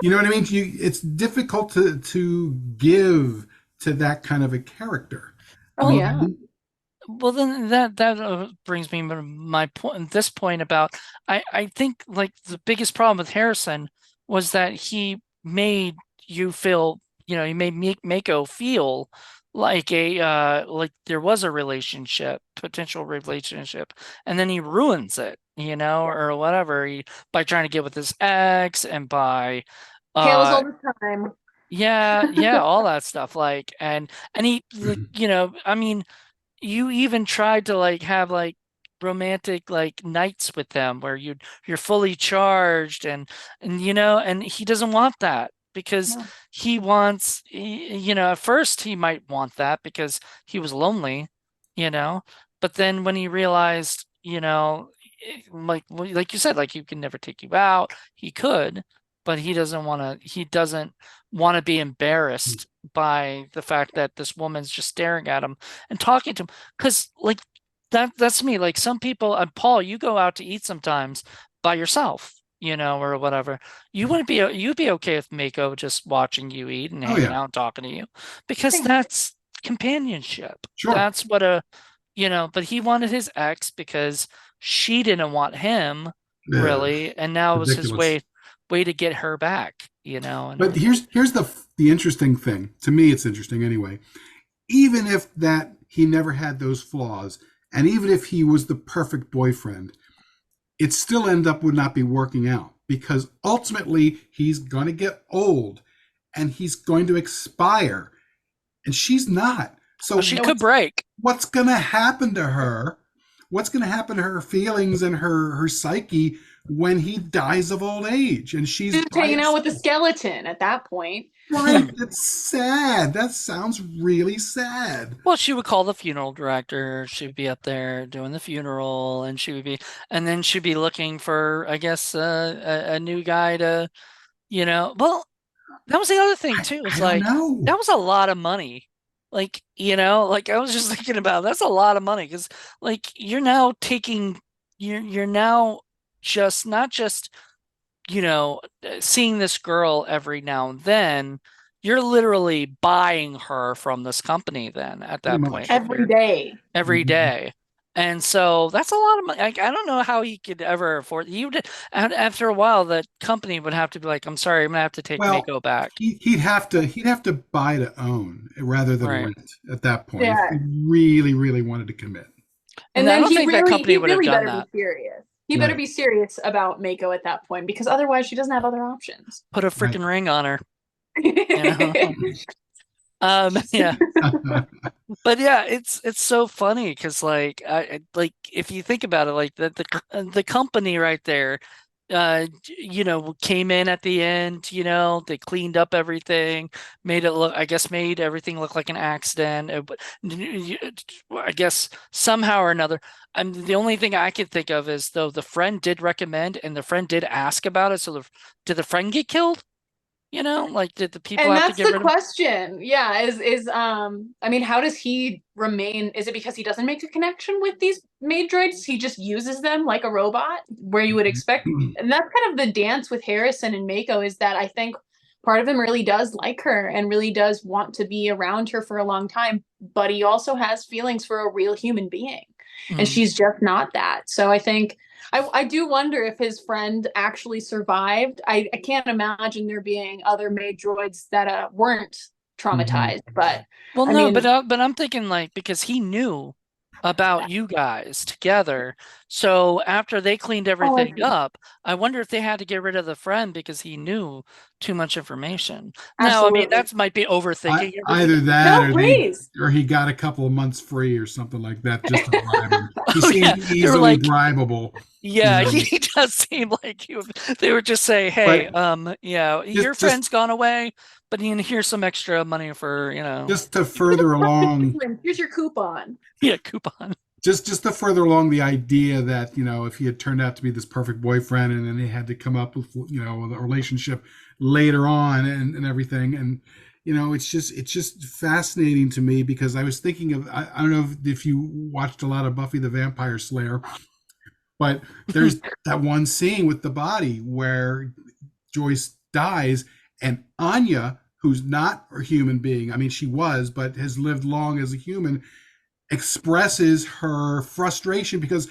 you know what I mean? It's difficult to give to that kind of a character. I Oh, yeah. mean, well, then that brings me to my point. This point about I think like the biggest problem with Harrison was that he made you feel, he made Mako feel like like there was a potential relationship, and then he ruins it, or whatever, by trying to get with his ex and by Tails uh all the time. yeah, all that stuff, like, and he, like, I mean, you even tried to like have like romantic like nights with them where you're fully charged, and he doesn't want that, because No. at first he might want that because he was lonely, you know but then when he realized, like you said, like, you can never take you out, he could, but he doesn't want to be embarrassed by the fact that this woman's just staring at him and talking to him, because like that's me. Like, some people, and Paul, you go out to eat sometimes by yourself, or whatever. You'd be okay with Mako just watching you eat and oh hanging yeah, out and talking to you, because Yeah. that's companionship. sure. That's what but he wanted his ex because she didn't want him, Ugh, really, and now it was his ridiculous. way to get her back, But and here's the interesting thing. To me, it's interesting anyway. Even if that he never had those flaws, and even if he was the perfect boyfriend, it still end up would not be working out, because ultimately he's going to get old and he's going to expire, and she's not. So she could break. what's going to happen to her? What's going to happen to her feelings and her psyche when he dies of old age and she's Just by hanging out with the herself? skeleton at that point. Right. It's sad. That sounds really sad. Well, she would call the funeral director. She would be up there doing the funeral, and and then she'd be looking for, I guess, a new guy to, Well, that was the other thing too. I It's don't like, know. that was a lot of money. Like, like, I was just thinking about, that's a lot of money, because like you're now just not just, seeing this girl every now and then. You're literally buying her from this company then, at Pretty that point, much. if Every you're day. every Mhm. day. And so that's a lot of money. Like, I don't know how he could ever afford. After a while, the company would have to be like, "I'm sorry, I'm gonna have to take Well, Mako back." he'd have to buy to own rather than Right. rent at that point if he Yeah. really really wanted to commit. And And I then don't think that company he would have really done better be that. serious. He better Right. be serious about Mako at that point, because otherwise she doesn't have other options. Put a Right. freaking ring on her, you know. Yeah. But yeah, it's so funny because, like, like, if you think about it, like, the company right there, came in at the end. They cleaned up everything, made everything look like an accident. I guess somehow or another. The only thing I can think of is, though, the friend did recommend and the friend did ask about it. So did the friend get killed? You know, like did the people And have to that's get the rid of? question. Yeah, I mean, how does he remain? Is it because he doesn't make a connection with these maid droids? He just uses them like a robot, where you would expect. And that's kind of the dance with Harrison and Mako, is that I think part of him really does like her and really does want to be around her for a long time, but he also has feelings for a real human being. And Mm, she's just not that. So I think I do wonder if his friend actually survived. I can't imagine there being other maid droids that weren't Mhm. traumatized. But well, I no, mean, but I'm thinking like because he knew about you guys together. So after they cleaned oh, I everything see. up, I wonder if they had to get rid of the friend because he knew too much information. Now, I mean, Absolutely. that might be overthinking everything. Either that, No, please. or he got a couple of months free or something like that just to bribe him. He Oh yeah, seemed they were easily like, bribable, you yeah, know. he does seem like you. They would just say, "Hey, But yeah, your just friend's gone away, but here's some extra money for, just to further along, Here's your coupon. yeah, coupon." just to further along the idea that if he had turned out to be this perfect boyfriend, and then they had to come up with a relationship later on, and everything, and it's just fascinating to me, because I was thinking of, I don't know if you watched a lot of Buffy the Vampire Slayer, but there's that one scene with the body where Joyce dies, and Anya, who's not a human being, I mean, she was, but has lived long as a human, expresses her frustration because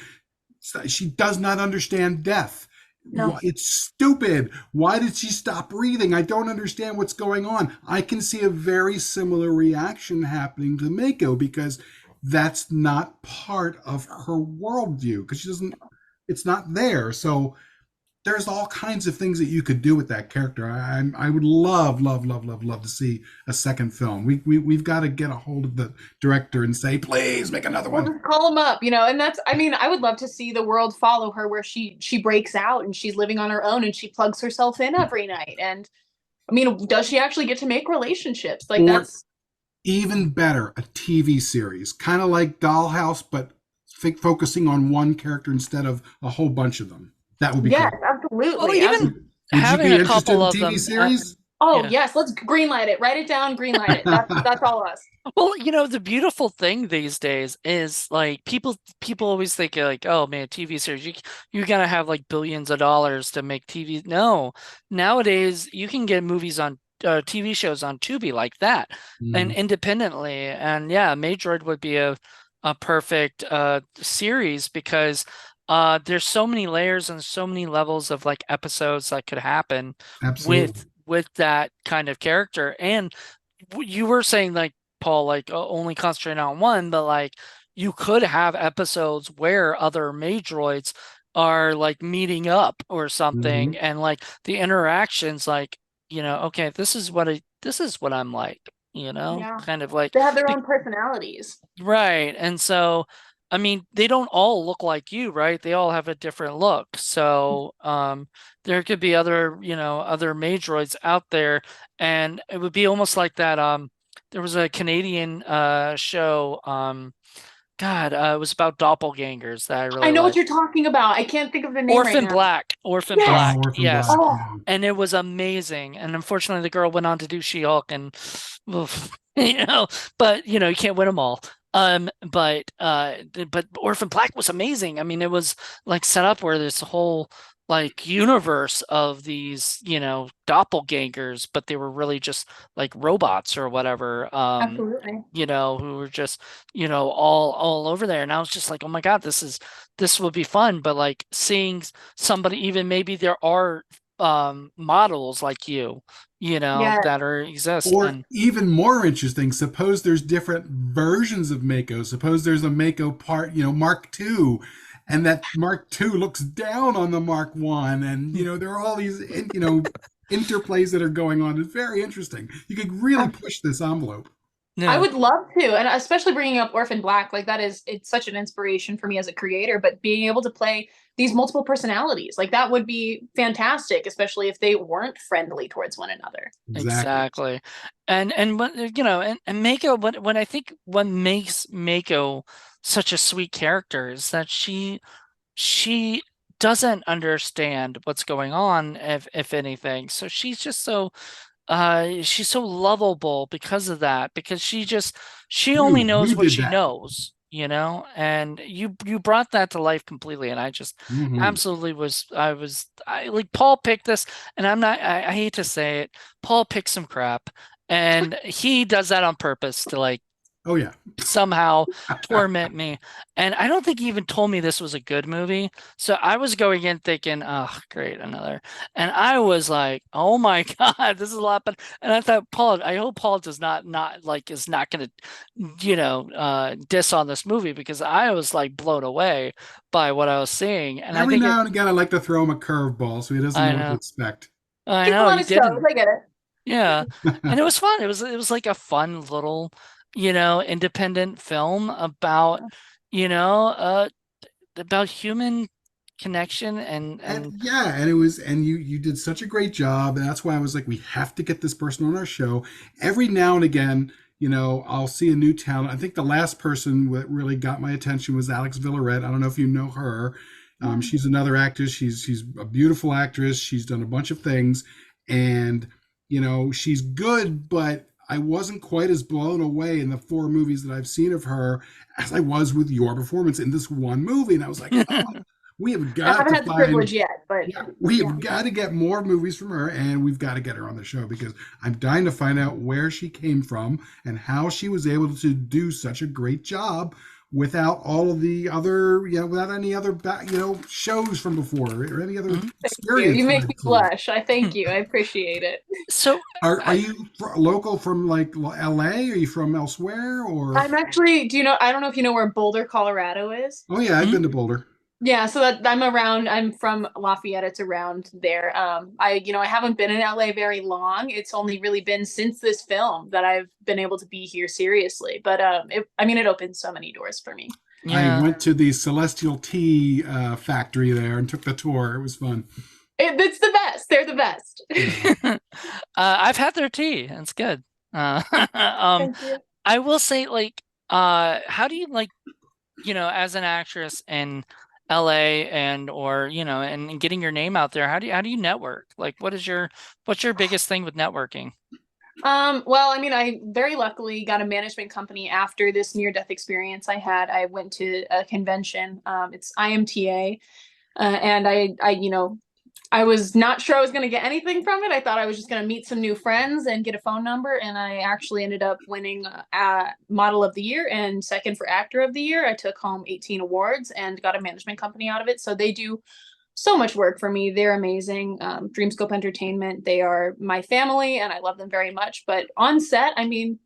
she does not understand death. No. It's stupid. Why did she stop breathing? I don't understand what's going on. I can see a very similar reaction happening to Mako, because that's not part of her worldview, because she doesn't, it's not there. So there's all kinds of things that you could do with that character. I would love, love, love, love, love to see a second film. We've got to get a hold of the director and say, please make another We'll one. just call them up, and that's, I mean, I would love to see the world follow her, where she breaks out and she's living on her own and she plugs herself in every night. And I mean, does she actually get to make relationships? Like, Or that's even better, a TV series, kind of like Dollhouse, but focusing on one character instead of a whole bunch of them. That would be yes, great. Well, absolutely. even Would you having be a interested couple in of TV them, series? Oh yeah. yes, let's greenlight it. Write it down, greenlight it. That's all us. Well, the beautiful thing these days is like people always think like, oh man, TV series, you gotta have like billions of dollars to make TV. No, nowadays you can get movies on TV shows on Tubi like that and Mm, independently. And yeah, Maid Droid would be a perfect series because there's so many layers and so many levels of like episodes that could happen absolutely. with that kind of character. And you were saying like Paul, like only concentrating on one, but like you could have episodes where other Maydroids are like meeting up or something, Hmm. and like the interactions, like okay, this is what I'm like, Yeah, kind of like they have their own personalities. right. And so, I mean, they don't all look like you, right? They all have a different look. So, there could be other, other Maydroids out there, and it would be almost like that. There was a Canadian show. It was about doppelgangers that I I really know what liked. you're talking about. I can't think of the name right Orphan now. Black, Orphan Yes. Oh, Black, Orphan yes. Black. Oh, Yeah. And it was amazing. And unfortunately, the girl went on to do She-Hulk, and oof, but you can't win them all. But Orphan Black was amazing. I mean, it was like set up where this whole like universe of these, doppelgangers, but they were really just like robots or whatever. absolutely. Who were just, all over there. And I was just like, oh my God, this would be fun. But like seeing somebody, even maybe there are models like Yeah. that are exist. Or And even more interesting, suppose there's different versions of Mako. Suppose there's a Mako part, Mark II, and that Mark II looks down on the Mark One, and there are all these interplays that are going on. It's very interesting. You could really push this envelope. I yeah. would love to, and especially bringing up Orphan Black, like it's such an inspiration for me as a creator. But being able to play these multiple personalities, like that would be fantastic, especially if they weren't friendly towards one another. Exactly. Exactly. And what and Mako, what I think what makes Mako such a sweet character is that she doesn't understand what's going on, if anything. So she's just so she's so lovable because of that, because she only knows Who what did she that? knows, and you brought that to life completely, and I just Hmm. absolutely I like Paul picked this, and I hate to say it, Paul picked some crap, and he does that on purpose to like Oh yeah. somehow torment me. And I don't think he even told me this was a good movie. So I was going in thinking, oh, great, another. And I was like, oh my God, this is a lot better. And I thought, Paul, I hope Paul does not like is not gonna, diss on this movie, because I was like blown away by what I was seeing. And I Every think now and again, I like to throw him a curveball so he doesn't I know what to know, expect. I Keep him know on he his toes. didn't. I get it. Yeah. And it was fun. It was like a fun little, independent film about, you know, uh about human connection And and yeah, and it was, and you did such a great job, and that's why I was like, we have to get this person on our show. Every now and again, I'll see a new talent. I think the last person that really got my attention was Alex Villaret. I don't know if you know her. She's another actress. She's a beautiful actress. She's done a bunch of things, and she's good, but I wasn't quite as blown away in the four movies that I've seen of her as I was with your performance in this one movie. And I was like, oh, we have I got haven't to had the find, privilege yet, but yeah, we yeah. have got to get more movies from her, and we've got to get her on the show because I'm dying to find out where she came from and how she was able to do such a great job without all of the other, without any other, shows from before or any other Mhm. Thank you. experience You that make I've me seen. blush. I thank you. I appreciate it. So Are I you local from like LA? Are you from elsewhere or? I'm actually, do you know, I don't know if you know where Boulder, Colorado is. Oh yeah, I've mhm. been to Boulder. Yeah, so that I'm from Lafayette. It's around there. I haven't been in LA very long. It's only really been since this film that I've been able to be here seriously. But I mean, it opened so many doors for me. I Yeah. went to the Celestial Tea factory there and took the tour. It was fun. It's the best. They're the best. Yeah. I've had their tea. It's good. Um, Thank you. I will say, like, how do you like, as an actress in LA and getting your name out there, how do you network? Like, what's your biggest thing with networking? Well, I mean, I very luckily got a management company after this near-death experience I had. I went to a convention. It's IMTA, and I was not sure I was going to get anything from it. I thought I was just going to meet some new friends and get a phone number. And I actually ended up winning Model of the Year and second for Actor of the Year. I took home 18 awards and got a management company out of it. So they do so much work for me. They're amazing. Dreamscope Entertainment, they are my family and I love them very much. But on set, I mean,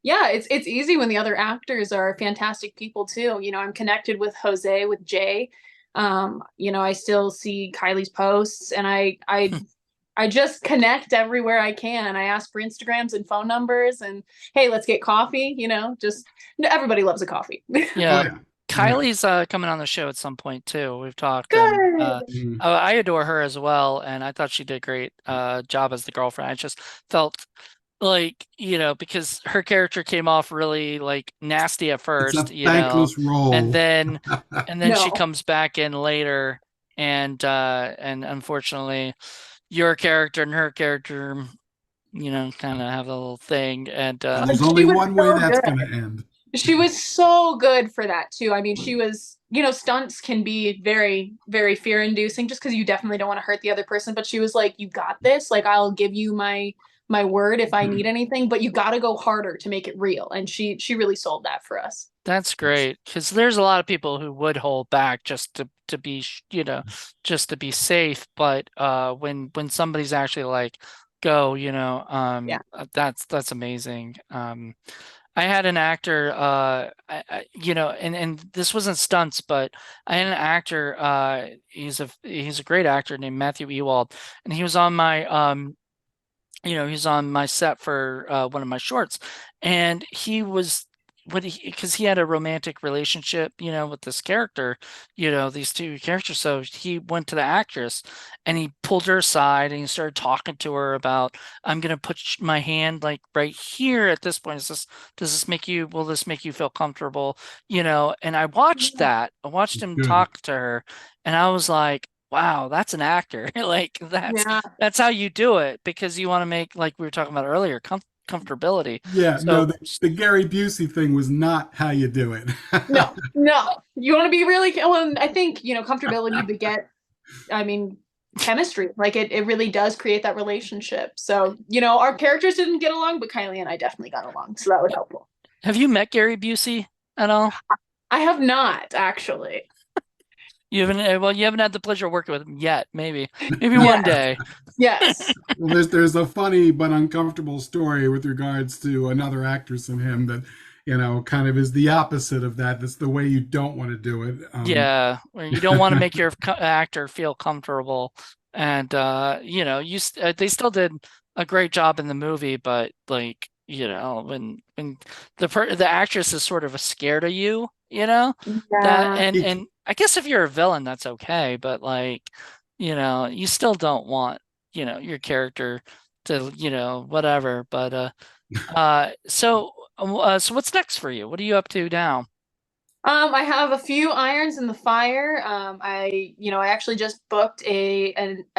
yeah, it's easy when the other actors are fantastic people too. I'm connected with Jose, with Jay. I still see Kylie's posts and I just connect everywhere I can. I ask for Instagrams and phone numbers and hey, let's get coffee, just everybody loves a coffee. Oh Yeah. yeah. Oh yeah. Kylie's coming on the show at some point too. We've talked, and Good. Mm. I adore her as well, and I thought she did a great job as the girlfriend. I just felt like, because her character came off really like nasty at It's first, a thankless and role. then she No. comes back in later, and unfortunately your character and her character, kind of have a little thing, and And there's She only was one way so that's good. going to end. She was so good for that too. I mean, she was, stunts can be very, very fear inducing just because you definitely don't want to hurt the other person. But she was like, you got this. Like, I'll give you my word if I need anything, but you got to go harder to make it real. And she really sold that for us. that's great, because there's a lot of people who would hold back just to be just to be safe, but when somebody's actually like go, Yeah. that's amazing. I had an actor, and this wasn't stunts, but I had an actor, he's a great actor named Matthew Ewald, and he was on my set for one of my shorts, and he was because he had a romantic relationship, with this character, these two characters. So he went to the actress and he pulled her aside and he started talking to her about, I'm gonna put my hand like right here at this point. Will this make you feel comfortable? And I watched Yeah. that. I watched him Good. talk to her, and I was like, wow, that's an actor. Like Yeah. that's how you do it because you want to make, like we were talking about earlier, comfortability. Yeah, no, So the Gary Busey thing was not how you do it. No, no. You want to be really, well, and I think, comfortability beget, I mean, chemistry. Like it really does create that relationship. So, our characters didn't get along, but Kylie and I definitely got along. So that was helpful. have you met Gary Busey at all? I have not actually. You haven't, well, you haven't had the pleasure of working with him yet. Maybe one Yes. day. Yes. Well, there's a funny but uncomfortable story with regards to another actress and him that, kind of is the opposite of that. That's the way you don't want to do it. Yeah, where you don't want to make your actor feel comfortable, and they still did a great job in the movie, but like when the actress is sort of scared of you, that Yeah. and I guess if you're a villain, that's okay, but like you still don't want your character to whatever, but so what's next for you? What are you up to now? I have a few irons in the fire. I actually just booked a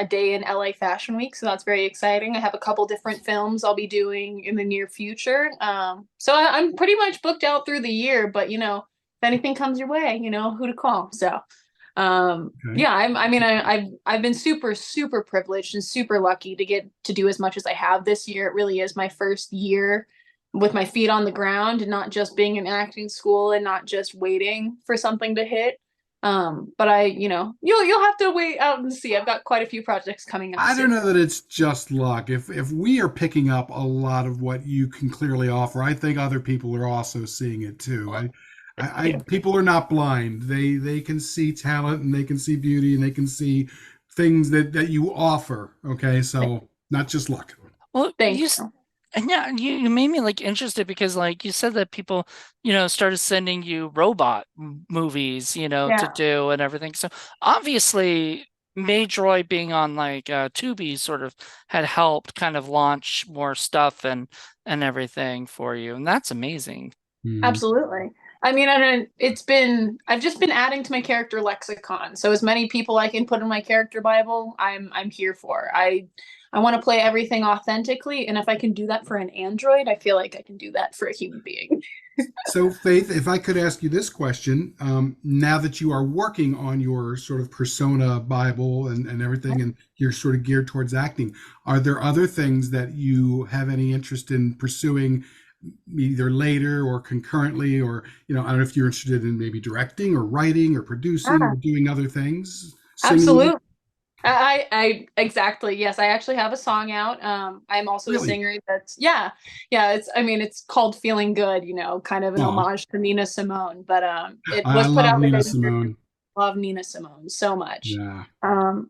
day in LA Fashion Week, so that's very exciting. I have a couple different films I'll be doing in the near future. So I'm pretty much booked out through the year, but if anything comes your way, you know who to call. So, Okay. yeah, I've been super, super privileged and super lucky to get to do as much as I have this year. It really is my first year with my feet on the ground and not just being in acting school and not just waiting for something to hit. But you'll have to wait out and see. I've got quite a few projects coming up I don't soon. know that it's just luck. If we are picking up a lot of what you can clearly offer, I think other people are also seeing it too. Yeah. People are not blind. They can see talent and they can see beauty and they can see things that you offer. Okay, so not just luck. Well, Thank you. and yeah, you made me like interested because like you said that people, started sending you robot movies, to Yeah. do and everything. So obviously Maid Droid being on like Tubi sort of had helped kind of launch more stuff and everything for you. And that's amazing. Hmm. Absolutely. I mean, I've just been adding to my character lexicon. So as many people I can put in my character Bible, I'm here for. I want to play everything authentically, and if I can do that for an android, I feel like I can do that for a human being. So, Faith, if I could ask you this question, now that you are working on your sort of persona Bible and everything, and you're sort of geared towards acting, are there other things that you have any interest in pursuing either later or concurrently? Or, I don't know if you're interested in maybe directing or writing or producing or Ah, doing other things, singing. absolutely. I exactly. Yes, I actually have a song out. I'm also a Really? singer that's yeah, it's called Feeling Good, kind of an Oh, homage to Nina Simone, but it I was put love out Nina within a year. Simone. Love Nina Simone so much. Yeah.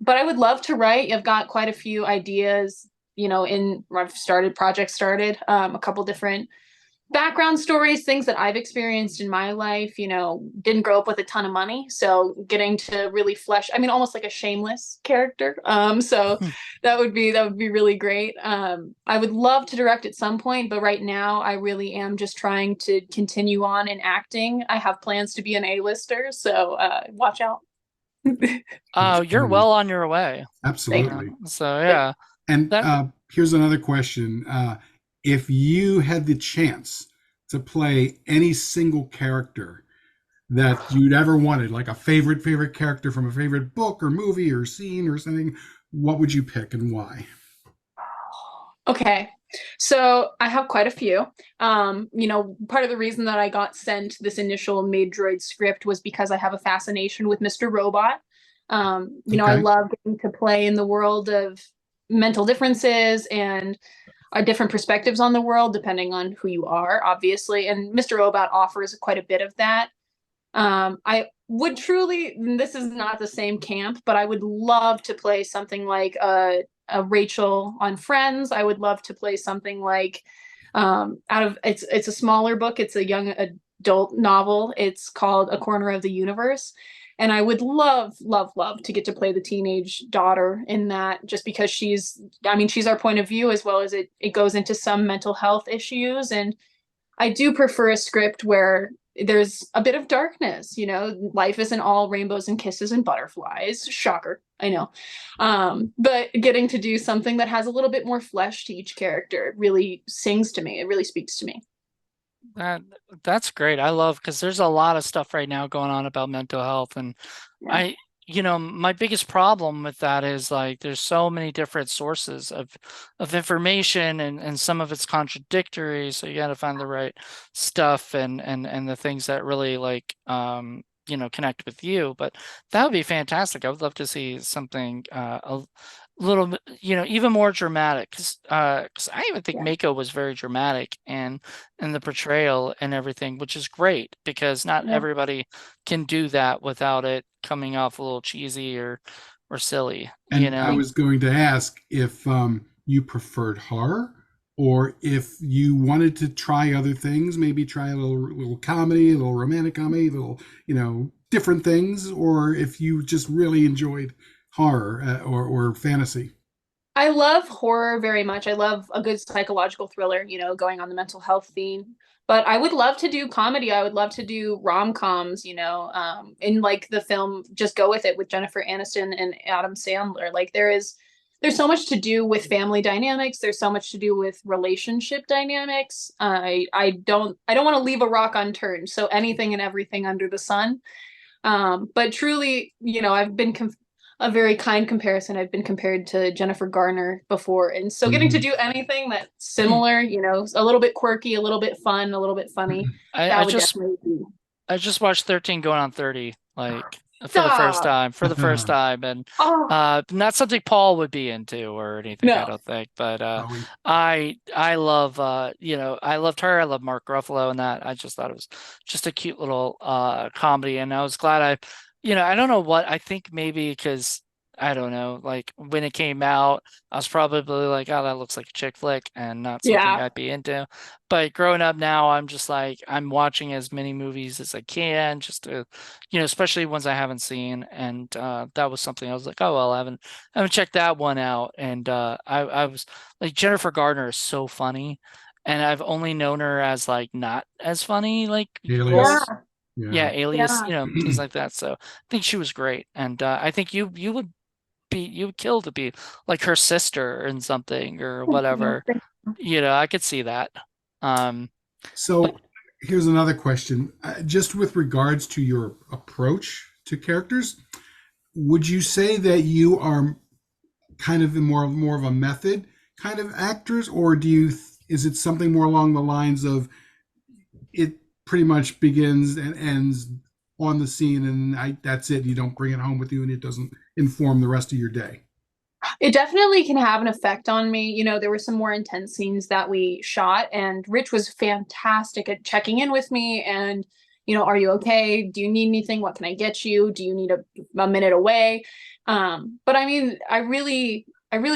But I would love to write. I've got quite a few ideas, I've started a couple different background stories, things that I've experienced in my life. Didn't grow up with a ton of money, so getting to really flesh, I mean, almost like a shameless character. So Hmm. that would be really great. I would love to direct at some point, but right now I really am just trying to continue on in acting. I have plans to be an A-lister, so watch out. You're Absolutely. well on your way. Thank you. Absolutely. So Thank yeah, And that here's another question. If you had the chance to play any single character that you'd ever wanted, like a favorite character from a favorite book or movie or scene or something, what would you pick and why? Okay. So I have quite a few. Part of the reason that I got sent this initial Maid Droid script was because I have a fascination with Mr. Robot. I Okay. love getting to play in the world of mental differences and different perspectives on the world, depending on who you are, obviously. And Mr. Robot offers quite a bit of that. I would truly, this is not the same camp, but I would love to play something like a Rachel on Friends. I would love to play something like out of it's a smaller book. It's a young adult novel. It's called A Corner of the Universe. And I would love, love, love to get to play the teenage daughter in that just because she's our point of view as well as it goes into some mental health issues. And I do prefer a script where there's a bit of darkness, you know, life isn't all rainbows and kisses and butterflies. Shocker, I know. But getting to do something that has a little bit more flesh to each character really sings to me. It really speaks to me. That that's great. I love because there's a lot of stuff right now going on about mental health, and Yeah. I, my biggest problem with that is like there's so many different sources of information, and some of it's contradictory, so you got to find the right stuff and the things that really like connect with you. But that would be fantastic. I would love to see something a little bit, even more dramatic, because I even think Yeah. Mako was very dramatic and the portrayal and everything, which is great because not Yeah. everybody can do that without it coming off a little cheesy or silly, And I was going to ask if you preferred horror, or if you wanted to try other things, maybe try a little comedy, a little romantic comedy, a little different things, or if you just really enjoyed horror or fantasy. I love horror very much. I love a good psychological thriller, you know, going on the mental health theme. But I would love to do comedy. I would love to do rom-coms, you know, in like the film Just Go With It with Jennifer Aniston and Adam Sandler. Like there's so much to do with family dynamics. There's so much to do with relationship dynamics. I don't want to leave a rock unturned. So anything and everything under the sun. But truly, you know, I've been a very kind comparison. I've been compared to Jennifer Garner before. And so getting to Mhm. do anything that's similar, you know, a little bit quirky, a little bit fun, a little bit funny, I, that I would just definitely be. I just watched 13 going on 30, like Stop. for the first time, and Oh, not something Paul would be into or anything, I no. don't think. But Bowie. I love I loved her. I love Mark Ruffalo and that. I just thought it was just a cute little comedy, and I was glad I don't know what I think maybe because I don't know, like when it came out, I was probably like, oh, that looks like a chick flick and not something Yeah. I'd be into. But growing up now, I'm just like I'm watching as many movies as I can, just to, especially ones I haven't seen. And that was something I was like, oh well, I haven't checked that one out. And I was like, Jennifer Gardner is so funny, and I've only known her as like not as funny like roles. Alias. Yeah. Yeah, Yeah. Alias, Yeah. things like that. So I think she was great, and I think you would kill to be like her sister in something or whatever. I could see that. Um, but So here's another question. Just with regards to your approach to characters, would you say that you are kind of more of a method kind of actors, or is it something more along the lines of it pretty much begins and ends on the scene, and that's it. You don't bring it home with you, and it doesn't inform the rest of your day. It definitely can have an effect on me. You know, there were some more intense scenes that we shot, and Rich was fantastic at checking in with me and, you know, are you okay? Do you need anything? What can I get you? Do you need a minute away? But I mean, I really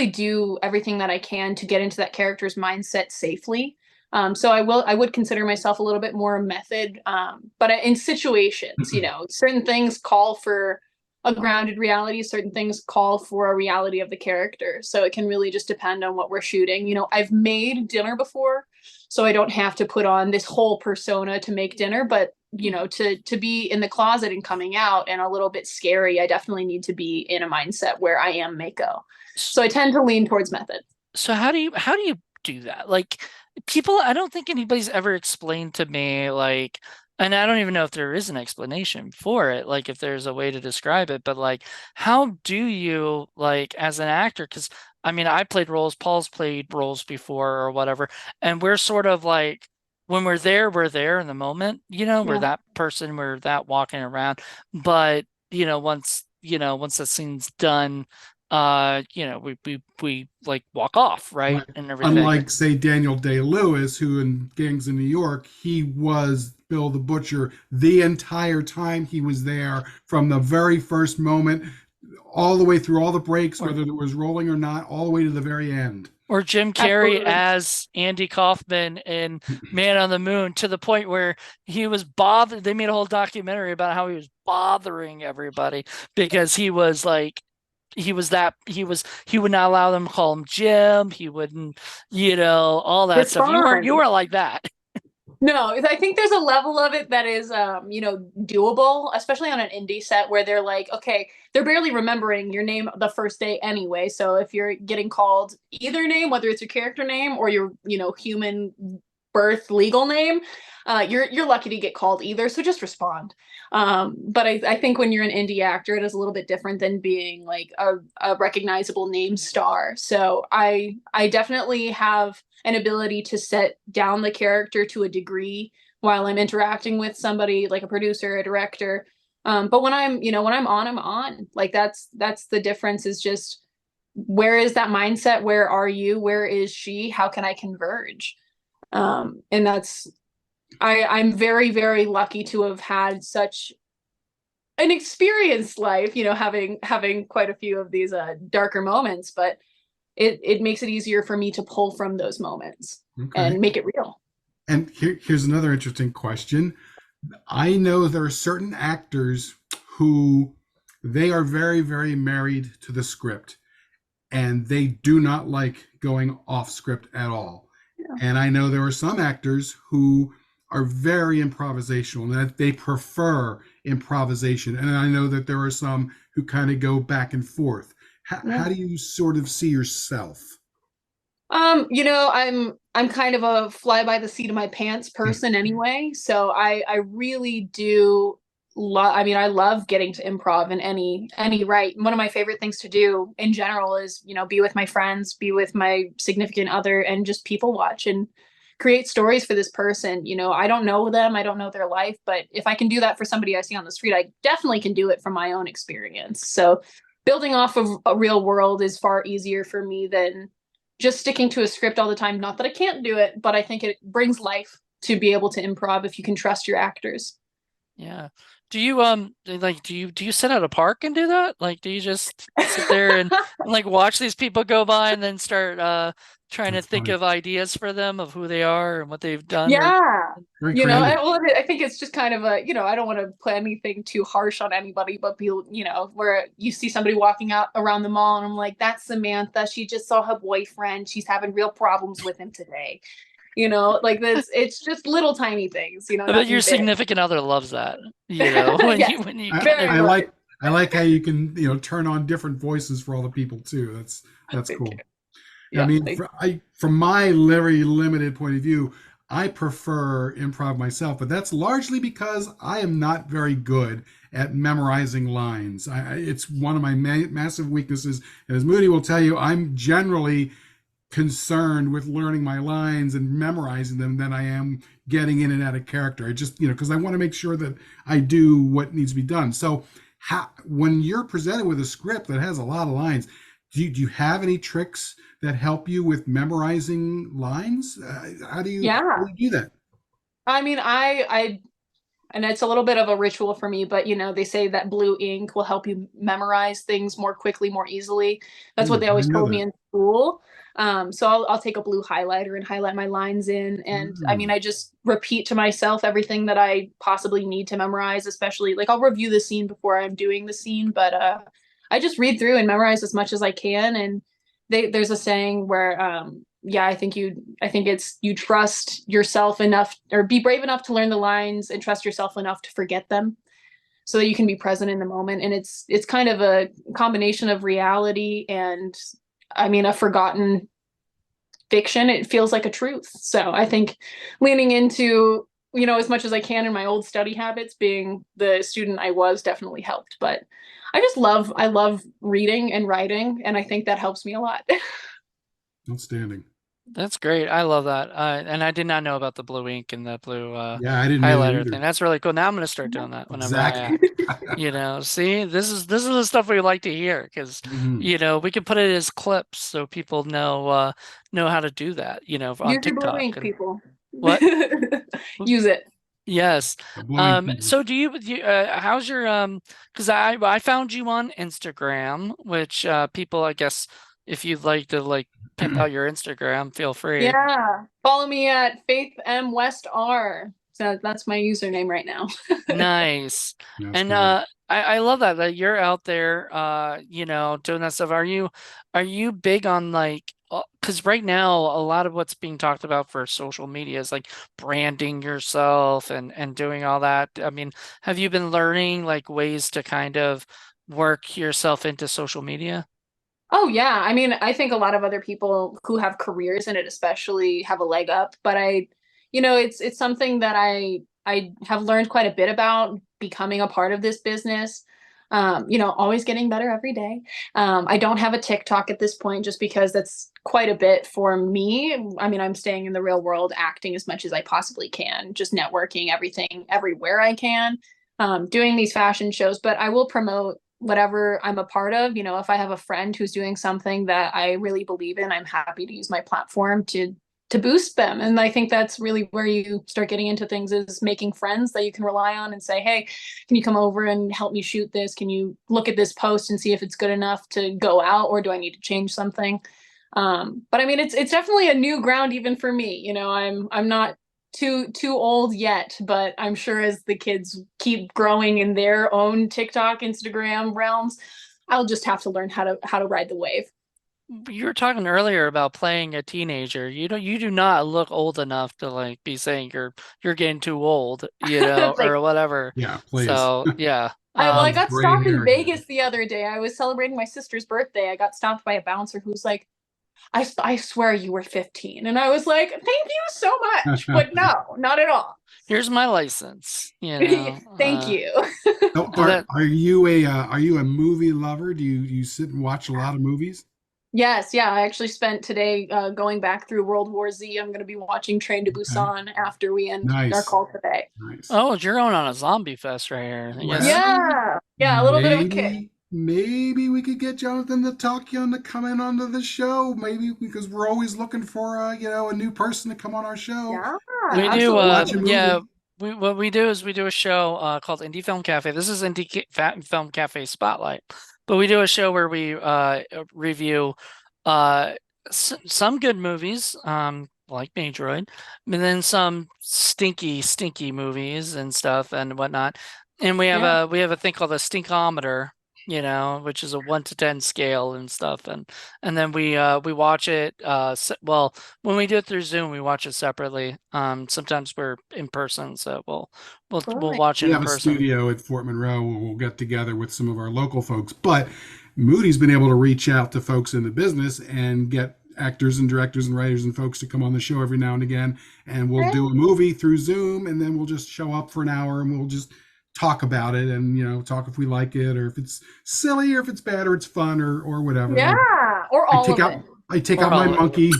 do everything that I can to get into that character's mindset safely. So I would consider myself a little bit more method. But in situations, you know, certain things call for a grounded reality. Certain things call for a reality of the character. So it can really just depend on what we're shooting. You know, I've made dinner before, so I don't have to put on this whole persona to make dinner. But you know, to be in the closet and coming out and a little bit scary, I definitely need to be in a mindset where I am Mako. So I tend to lean towards method. so how do you do that? Like people, I don't think anybody's ever explained to me like, and I don't even know if there is an explanation for it, like if there's a way to describe it, but like how do you like as an actor? Because I mean, I played roles, Paul's played roles before or whatever, and we're sort of like when we're there in the moment, we're Yeah. that person, we're that walking around. But once the scene's done, we like walk off, right? Right. And everything. Unlike, say, Daniel Day Lewis, who in Gangs in New York, he was Bill the Butcher the entire time he was there, from the very first moment, all the way through all the breaks, Or whether it was rolling or not, all the way to the very end. or Jim Carrey Absolutely. as Andy Kaufman in Man on the Moon, to the point where he was bothered. They made a whole documentary about how he was bothering everybody because he would not allow them to call him Jim. He wouldn't, all that stuff. You were Respond. like that. No, I think there's a level of it that is, doable, especially on an indie set where they're like, okay, they're barely remembering your name the first day anyway. So if you're getting called either name, whether it's your character name or your, human birth legal name, you're lucky to get called either. So just respond. But I think when you're an indie actor, it is a little bit different than being like a recognizable name star. So I definitely have an ability to set down the character to a degree while I'm interacting with somebody like a producer, a director. But when I'm on, I'm on. Like that's the difference is just where is that mindset? Where are you? Where is she? How can I converge? And I'm very, very lucky to have had such an experienced life, having quite a few of these darker moments, but it makes it easier for me to pull from those moments Okay. and make it real. And here's another interesting question. I know there are certain actors who they are very, very married to the script and they do not like going off script at all. Yeah. And I know there are some actors who are very improvisational and that they prefer improvisation. And I know that there are some who kind of go back and forth. How Yeah. do you sort of see yourself? I'm kind of a fly by the seat of my pants person anyway. So I really do love, I mean, I love getting to improv in any right. One of my favorite things to do in general is, be with my friends, be with my significant other and just people watch and create stories for this person. I don't know them, I don't know their life, but if I can do that for somebody I see on the street, I definitely can do it from my own experience. So building off of a real world is far easier for me than just sticking to a script all the time. Not that I can't do it, but I think it brings life to be able to improv if you can trust your actors. Yeah. Do you like do you sit at a park and do that? Like do you just sit there and like watch these people go by and then start trying to That's think funny. of ideas for them of who they are and what they've done or Yeah. Very creative. I think it's just kind of I don't want to play anything too harsh on anybody, but where you see somebody walking out around the mall and I'm like, that's Samantha. She just saw her boyfriend. She's having real problems with him today. Like this, it's just little tiny things, I bet your nothing big. significant other loves that, when Yes, you I, kind of very I much. like I like how you can turn on different voices for all the people too. That's Thank you. cool. I Yeah. mean, from my very limited point of view, I prefer improv myself, but that's largely because I am not very good at memorizing lines. It's one of my massive weaknesses, and as Moody will tell you, I'm generally concerned with learning my lines and memorizing them than I am getting in and out of character. I just, because I want to make sure that I do what needs to be done. So, when you're presented with a script that has a lot of lines, do you have any tricks that help you with memorizing lines? How Yeah. do you do that? I mean, and it's a little bit of a ritual for me, but they say that blue ink will help you memorize things more quickly, more easily. That's what Ooh, they I always didn't know told me that. in school. So I'll take a blue highlighter and highlight my lines in. And I mean, Mm. I just repeat to myself everything that I possibly need to memorize, especially like I'll review the scene before I'm doing the scene, but I just read through and memorize as much as I can. And there's a saying where yeah, I think it's you trust yourself enough or be brave enough to learn the lines and trust yourself enough to forget them so that you can be present in the moment. And it's kind of a combination of reality and I mean a forgotten fiction. It feels like a truth. So I think leaning into, as much as I can in my old study habits, being the student I was definitely helped. But I love reading and writing, and I think that helps me a lot. Outstanding. That's great. I love that. And I did not know about the blue ink and the blue Yeah, I didn't know that highlighter thing. either. That's really cool. Now I'm gonna start doing that whenever I Exactly. act. See, this is the stuff we like to hear because Hmm. we can put it as clips so people know how to do that, on Use your blue TikTok ink, and people. what? Use it. Yes. The blowing people. So how's your because I found you on Instagram, which people I guess if you'd like to like pimp out your Instagram, feel free. Yeah. Follow me at Faith M West R. So that's my username right now. Nice. That's And great. I love that you're out there doing that stuff. Are you big on like because right now a lot of what's being talked about for social media is like branding yourself and doing all that. I mean, have you been learning like ways to kind of work yourself into social media? Oh yeah, I mean, I think a lot of other people who have careers in it especially have a leg up, but it's something that I have learned quite a bit about becoming a part of this business. Always getting better every day. I don't have a TikTok at this point just because that's quite a bit for me. I mean, I'm staying in the real world, acting as much as I possibly can, just networking everything everywhere I can, doing these fashion shows, but I will promote whatever I'm a part of. If I have a friend who's doing something that I really believe in, I'm happy to use my platform to boost them. And I think that's really where you start getting into things, is making friends that you can rely on and say, hey, can you come over and help me shoot this? Can you look at this post and see if it's good enough to go out, or do I need to change something? But I mean, it's definitely a new ground even for me. I'm not too old yet, but I'm sure as the kids keep growing in their own TikTok, Instagram realms, I'll just have to learn how to ride the wave. You were talking earlier about playing a teenager. You do not look old enough to like be saying you're getting too old, Like, or whatever. Yeah, please. So yeah. I Loves got gray stopped in hair. Vegas the other day. I was celebrating my sister's birthday. I got stopped by a bouncer who's like, I swear you were 15. And I was like, thank you so much. But no, not at all. Here's my license, Thank you. So so that are you a movie lover? Do you sit and watch a lot of movies? Yes, yeah. I actually spent today going back through World War Z. I'm going to be watching Train to Okay. Busan after we end our Nice. call today. Nice. Oh, you're going on a zombie fest right here. I guess. Well, Yeah, a little bit of a kick. maybe we could get Jonathan the Tachyon to come in onto the show. Maybe because we're always looking for a new person to come on our show. Yeah, We do, Watch a yeah. movie. What we do is we do a show called Indie Film Cafe. This is Film Cafe Spotlight, but we do a show where we review uh some good movies, like Maid Droid, and then some stinky movies and stuff and whatnot. And yeah. we have a thing called a stinkometer, which is a 1 to 10 scale and stuff. And then we watch it. Well, when we do it through Zoom, we watch it separately. Sometimes we're in person, so we'll Right. watch it We in have a person. studio at Fort Monroe where we'll get together with some of our local folks. But Moody's been able to reach out to folks in the business and get actors and directors and writers and folks to come on the show every now and again. And we'll do a movie through Zoom, and then we'll just show up for an hour and we'll just talk about it, and talk if we like it, or if it's silly, or if it's bad, or it's fun, or whatever. Yeah, or I all take of out it. I take Or out my all of it. monkey,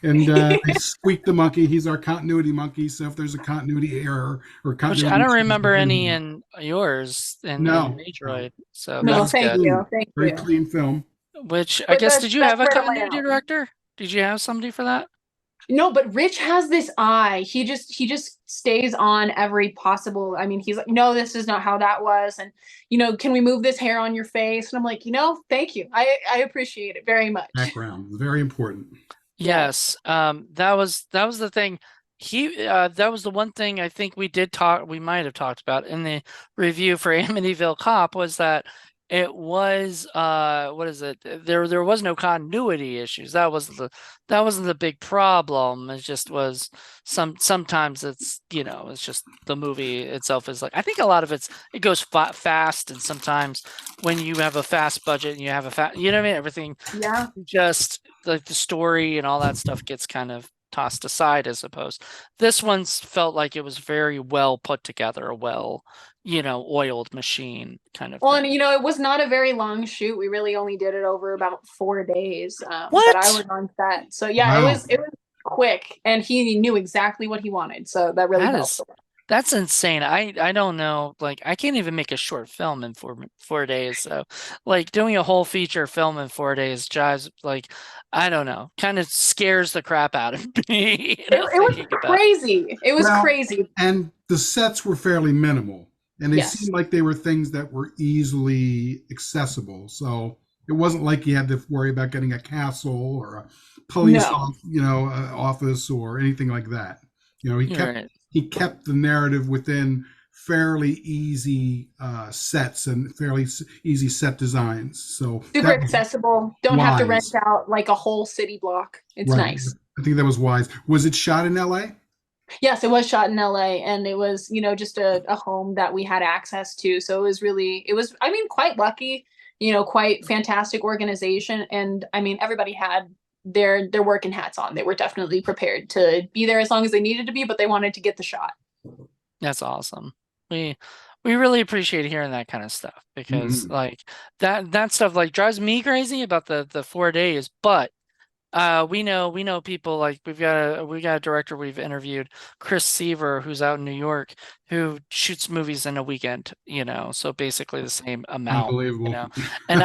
and I squeak the monkey. He's our continuity monkey. So if there's a continuity error or Which I continuity don't issues, remember any in yours in no, no, Metroid, so No, very that's thank good. you. clean, Thank very you. clean film. Which I But guess did you have that's a where to lay continuity out. director? Did you have somebody for that? No, but Rich has this eye. He just stays on every possible. I mean, he's like, no, this is not how that was, and can we move this hair on your face? And I'm like, thank you. I appreciate it very much. Background is very important. Yeah. Yes, that was the thing. That was the one thing I think we might have talked about in the review for Amityville Cop, was that it was what is it? There was no continuity issues. That wasn't the big problem. It just was sometimes it's just the movie itself is like, I think a lot of it goes fast, and sometimes when you have a fast budget and you have a fast, what I mean, everything Yeah. just like the story and all that stuff gets kind of tossed aside, as opposed. This one's felt like it was very well put together, a oiled machine kind of Well, thing. and it was not a very long shoot. We really only did it over about 4 days. That I What? was on set. So yeah, it Wow. was it was quick, and he knew exactly what he wanted. So that really That helped. is that's insane. I don't know. Like, I can't even make a short film in 4 days. So like doing a whole feature film in 4 days jives, like, I don't know, kind of scares the crap out of me, It was thinking about. crazy. It was Well, crazy. and the sets were fairly minimal, and they Yes. seemed like they were things that were easily accessible. So it wasn't like you had to worry about getting a castle or a police No. office or anything like that. He You're right. kept the narrative within fairly easy sets and fairly easy set designs. So Super that was accessible. Don't have to rent wise. out like a whole city block. It's Right. nice. I think that was wise. Was it shot in LA? Yes, it was shot in LA, and it was, just a home that we had access to. So it was, I mean, quite lucky, quite fantastic organization. And I mean, everybody had their working hats on. They were definitely prepared to be there as long as they needed to be, but they wanted to get the shot. That's awesome. We we really appreciate hearing that kind of stuff because Mhm. like that stuff like drives me crazy about the 4 days, but we know people like we got a director we've interviewed, Chris Seaver, who's out in New York, who shoots movies in a weekend, so basically the same amount, Unbelievable. and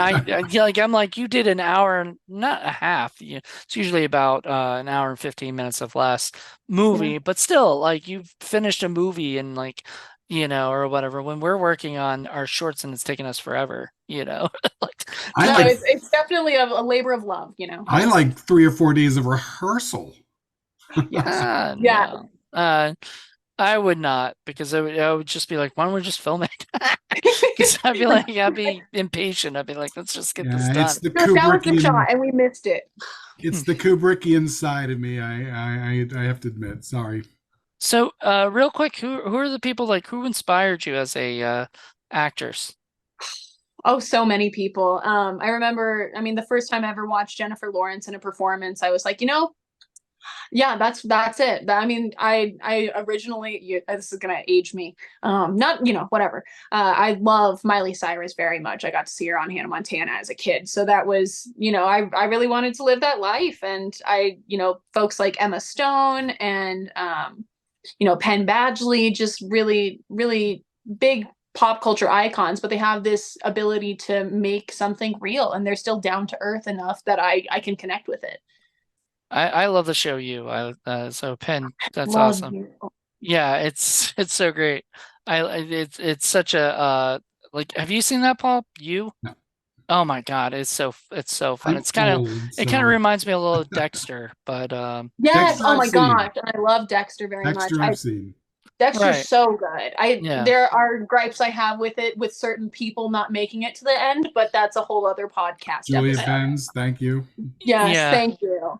yeah, like I'm like, you did an hour and not a half. It's usually about an hour and 15 minutes of less Yeah. movie, but still, like you've finished a movie and like, or whatever. When we're working on our shorts and it's taking us forever, like I to No, like get it's definitely a labor of love. I like 3 or 4 days of rehearsal. Yes. Yeah. no. I would not because I would just be like, why don't we just film it? Because I'd be Like, like, I'd be impatient. I'd be like, let's just get this Yeah, done. that was the shot, and we missed it. It's the Kubrickian side of me. I have to admit. Sorry. So, real quick, who are the people like who inspired you as a actors? Oh, so many people. I remember, I mean, the first time I ever watched Jennifer Lawrence in a performance, I was like, yeah, that's it. I mean, I originally, this is gonna age me. Not, whatever. I love Miley Cyrus very much. I got to see her on Hannah Montana as a kid, so that was, I really wanted to live that life, and folks like Emma Stone and Penn Badgley, just really, really big pop culture icons, but they have this ability to make something real, and they're still down to earth enough that I can connect with it. I love the show You. So Penn, that's Love awesome. you. Yeah, it's so great. It's such a like. Have you seen that, Paul? You? No, Oh my God, it's so fun. I'm old, It kind of so reminds me a little of Dexter, but Yes. Dexter Oh I've my seen. gosh. I love Dexter very much. Dexter I've seen. Dexter's right. so good. Yeah. There are gripes I have with it with certain people not making it to the end, but that's a whole other podcast Julia episode. Benz, thank you. Yes, Yeah. thank you.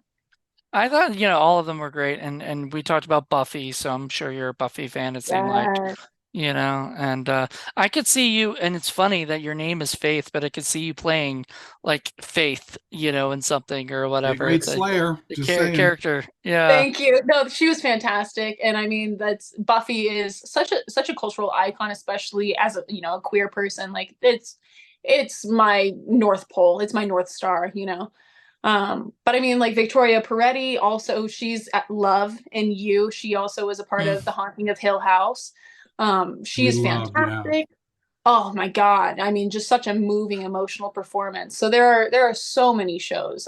I thought, all of them were great and we talked about Buffy, so I'm sure you're a Buffy fan, it seemed like, Yes. and I could see you, and it's funny that your name is Faith, but I could see you playing like Faith, in something or Be a whatever, great Slayer. Just saying. character. Yeah. Thank you. No, she was fantastic, and I mean, that's Buffy is such a cultural icon, especially as a queer person. Like it's my North Pole. It's my North Star. But I mean, like Victoria Peretti, also she's at Love and You. She also was a part Mm. of The Haunting of Hill House. She We is love, yeah. fantastic. Oh my God. I mean, just such a moving, emotional performance. So there are so many shows.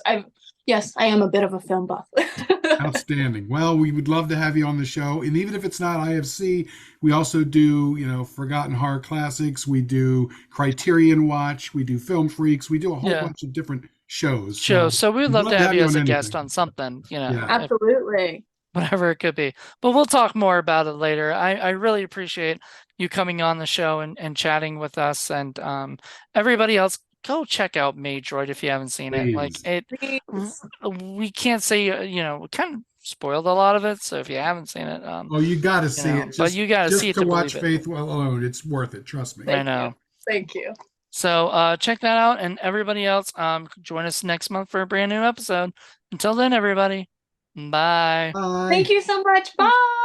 Yes, I am a bit of a film buff. Outstanding. Well, we would love to have you on the show. And even if it's not IFC, we also do, Forgotten Horror Classics. We do Criterion Watch. We do Film Freaks. We do a whole Yeah. bunch of different shows. Show. So So we would we'd love love to to have have you you as on a guest anything. on something, Yeah. Absolutely. whatever it could be. But we'll talk more about it later. I really appreciate you coming on the show and chatting with us. And everybody else, go check out Maid Droid if you haven't seen it. Like Please. Please. we can't say, we kind of spoiled a lot of it. So if you haven't seen it, Oh, you got to see it. but Just you got to see just it to to watch believe it. Faith alone, it's worth it. Trust me. I Thank you. know. Thank you. So check that out. And everybody else, join us next month for a brand new episode. Until then, everybody, bye. Bye. Thank you so much. Bye.